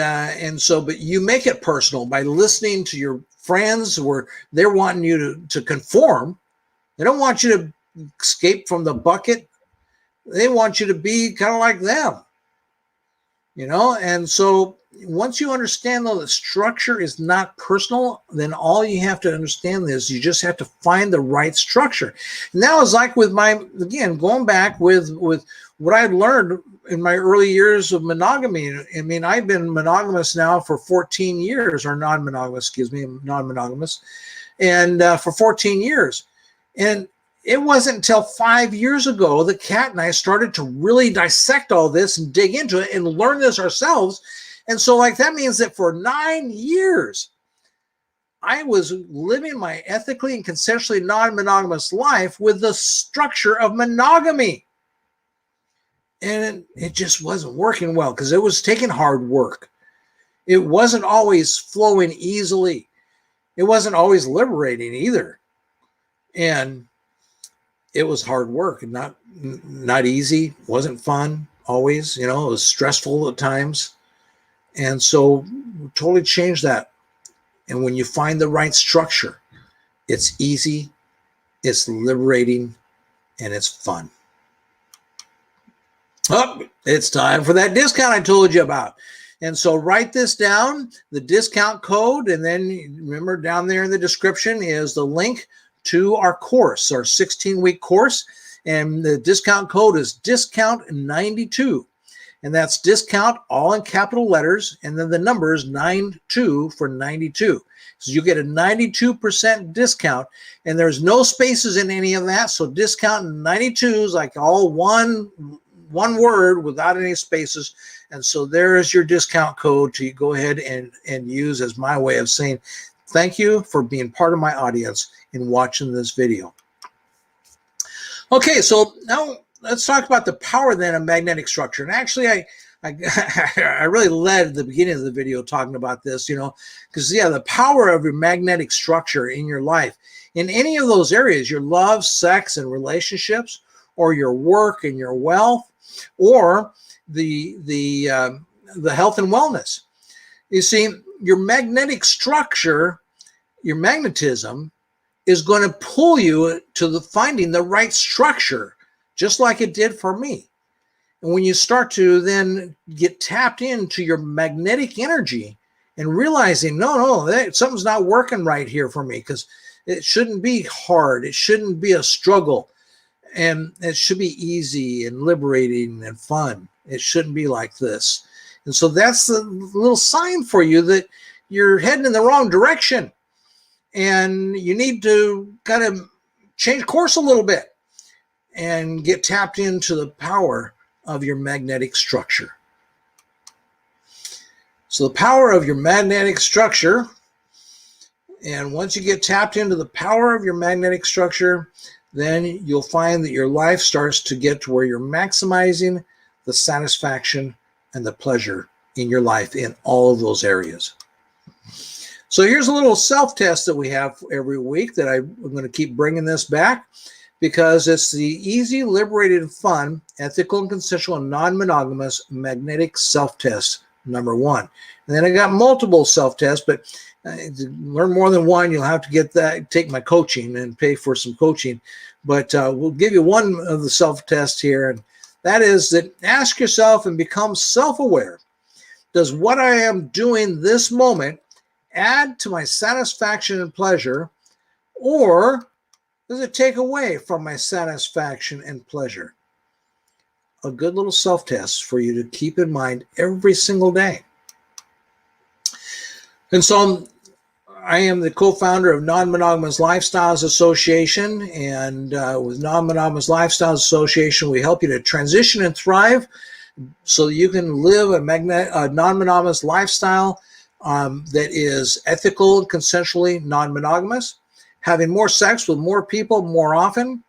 so, but you make it personal by listening to your friends where they're wanting you to conform. They don't want you to escape from the bucket. They want you to be kind of like them, you know. And so once you understand, though, that structure is not personal, then all you have to understand is you just have to find the right structure. And that was like with my, again, going back with what I learned in my early years of monogamy. I mean, I've been monogamous now for 14 years, or non-monogamous, non-monogamous, and for 14 years. And it wasn't until 5 years ago that Kat and I started to really dissect all this and dig into it and learn this ourselves. And so, like, that means that for 9 years, I was living my ethically and consensually non-monogamous life with the structure of monogamy. And it just wasn't working well because it was taking hard work. It wasn't always flowing easily. It wasn't always liberating either. And it was hard work and not easy. Wasn't fun always. You know, it was stressful at times. And so we totally changed that. And when you find the right structure, it's easy, it's liberating, and it's fun. Oh, it's time for that discount I told you about. And so write this down, the discount code, and then remember down there in the description is the link to our course, our 16-week course. And the discount code is discount92. And that's discount all in capital letters. And then the number is 92 for 92. So you get a 92% discount. And there's no spaces in any of that. So discount 92 is like all one word without any spaces. And so there is your discount code to go ahead and use as my way of saying thank you for being part of my audience in watching this video. Okay, so now let's talk about the power then of magnetic structure. And actually, I really led at the beginning of the video talking about this, you know, because, yeah, the power of your magnetic structure in your life, in any of those areas, your love, sex, and relationships, or your work and your wealth, or the health and wellness. You see, your magnetic structure, your magnetism, is going to pull you to finding the right structure, just like it did for me. And when you start to then get tapped into your magnetic energy and realizing, no, something's not working right here for me, because it shouldn't be hard. It shouldn't be a struggle. And it should be easy and liberating and fun. It shouldn't be like this. And so that's the little sign for you that you're heading in the wrong direction. And you need to kind of change course a little bit and get tapped into the power of your magnetic structure. So the power of your magnetic structure, and once you get tapped into the power of your magnetic structure, then you'll find that your life starts to get to where you're maximizing the satisfaction and the pleasure in your life in all of those areas. So here's a little self-test that we have every week that I'm going to keep bringing this back because it's the easy, liberated, and fun, ethical and consensual and non-monogamous magnetic self-test number 1. And then I got multiple self-tests, but to learn more than one, you'll have to take my coaching and pay for some coaching. But we'll give you one of the self-tests here, and that is that ask yourself and become self-aware. Does what I am doing this moment add to my satisfaction and pleasure, or does it take away from my satisfaction and pleasure? A good little self-test for you to keep in mind every single day. And so I am the co-founder of Non-Monogamous Lifestyles Association, and with Non-Monogamous Lifestyles Association, we help you to transition and thrive so that you can live a non-monogamous lifestyle that is ethical and consensually non-monogamous, having more sex with more people more often,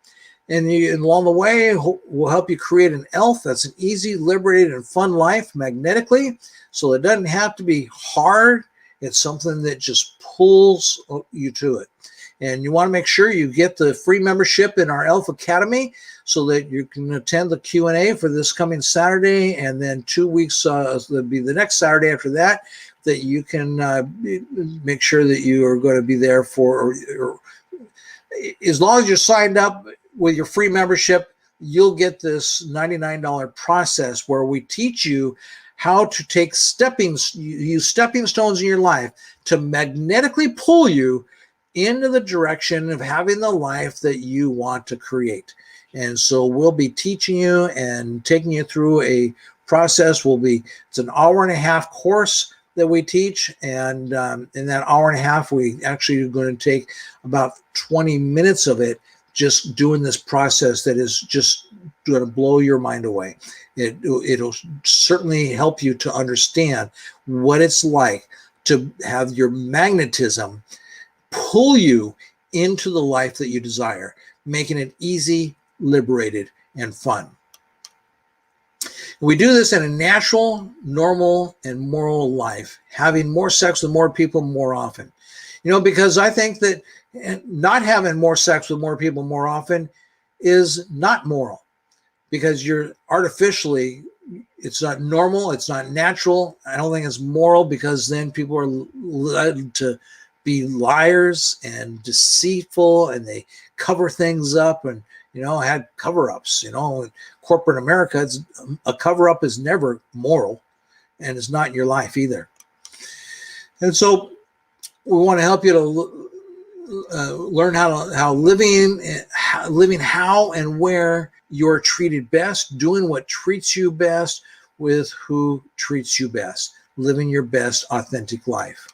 and along the way, we'll help you create an ELF that's an easy, liberated, and fun life magnetically, so it doesn't have to be hard. It's something that just pulls you to it. And you want to make sure you get the free membership in our ELF Academy so that you can attend the Q&A for this coming Saturday, and then 2 weeks, that'll be the next Saturday after that, that you can make sure that you are going to be there for, or as long as you're signed up with your free membership, you'll get this $99 process where we teach you how to use stepping stones in your life to magnetically pull you into the direction of having the life that you want to create. And so we'll be teaching you and taking you through a process. It's an hour-and-a-half course that we teach, and in that hour and a half, we actually are going to take about 20 minutes of it just doing this process that is just going to blow your mind away. It'll certainly help you to understand what it's like to have your magnetism pull you into the life that you desire, making it easy, liberated, and fun. We do this in a natural, normal, and moral life, having more sex with more people more often. Because I think that not having more sex with more people more often is not moral, because you're artificially, it's not normal, it's not natural. I don't think it's moral, because then people are led to be liars and deceitful, and they cover things up, and I had cover-ups. Corporate America, a cover-up is never moral, and it's not in your life either. And so we want to help you to learn how living how and where you're treated best, doing what treats you best with who treats you best, living your best authentic life.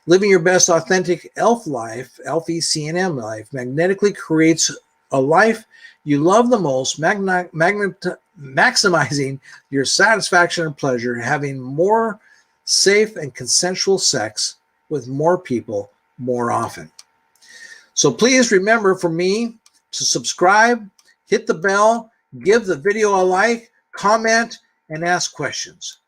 Living your best authentic ELF life, ELF ECNM life, magnetically creates a life you love the most, maximizing your satisfaction and pleasure, having more safe and consensual sex with more people more often. So please remember for me to subscribe, hit the bell, give the video a like, comment, and ask questions.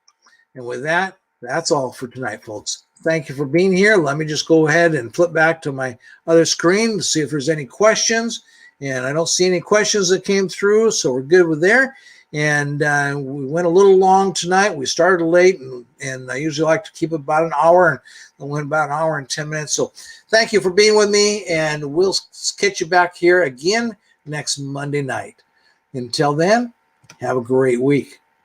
And with that, that's all for tonight, folks. Thank you for being here. Let me just go ahead and flip back to my other screen to see if there's any questions. And I don't see any questions that came through, so we're good with there. And we went a little long tonight. We started late, and I usually like to keep it about an hour, and went about an hour and 10 minutes. So thank you for being with me, and we'll catch you back here again next Monday night. Until then, have a great week.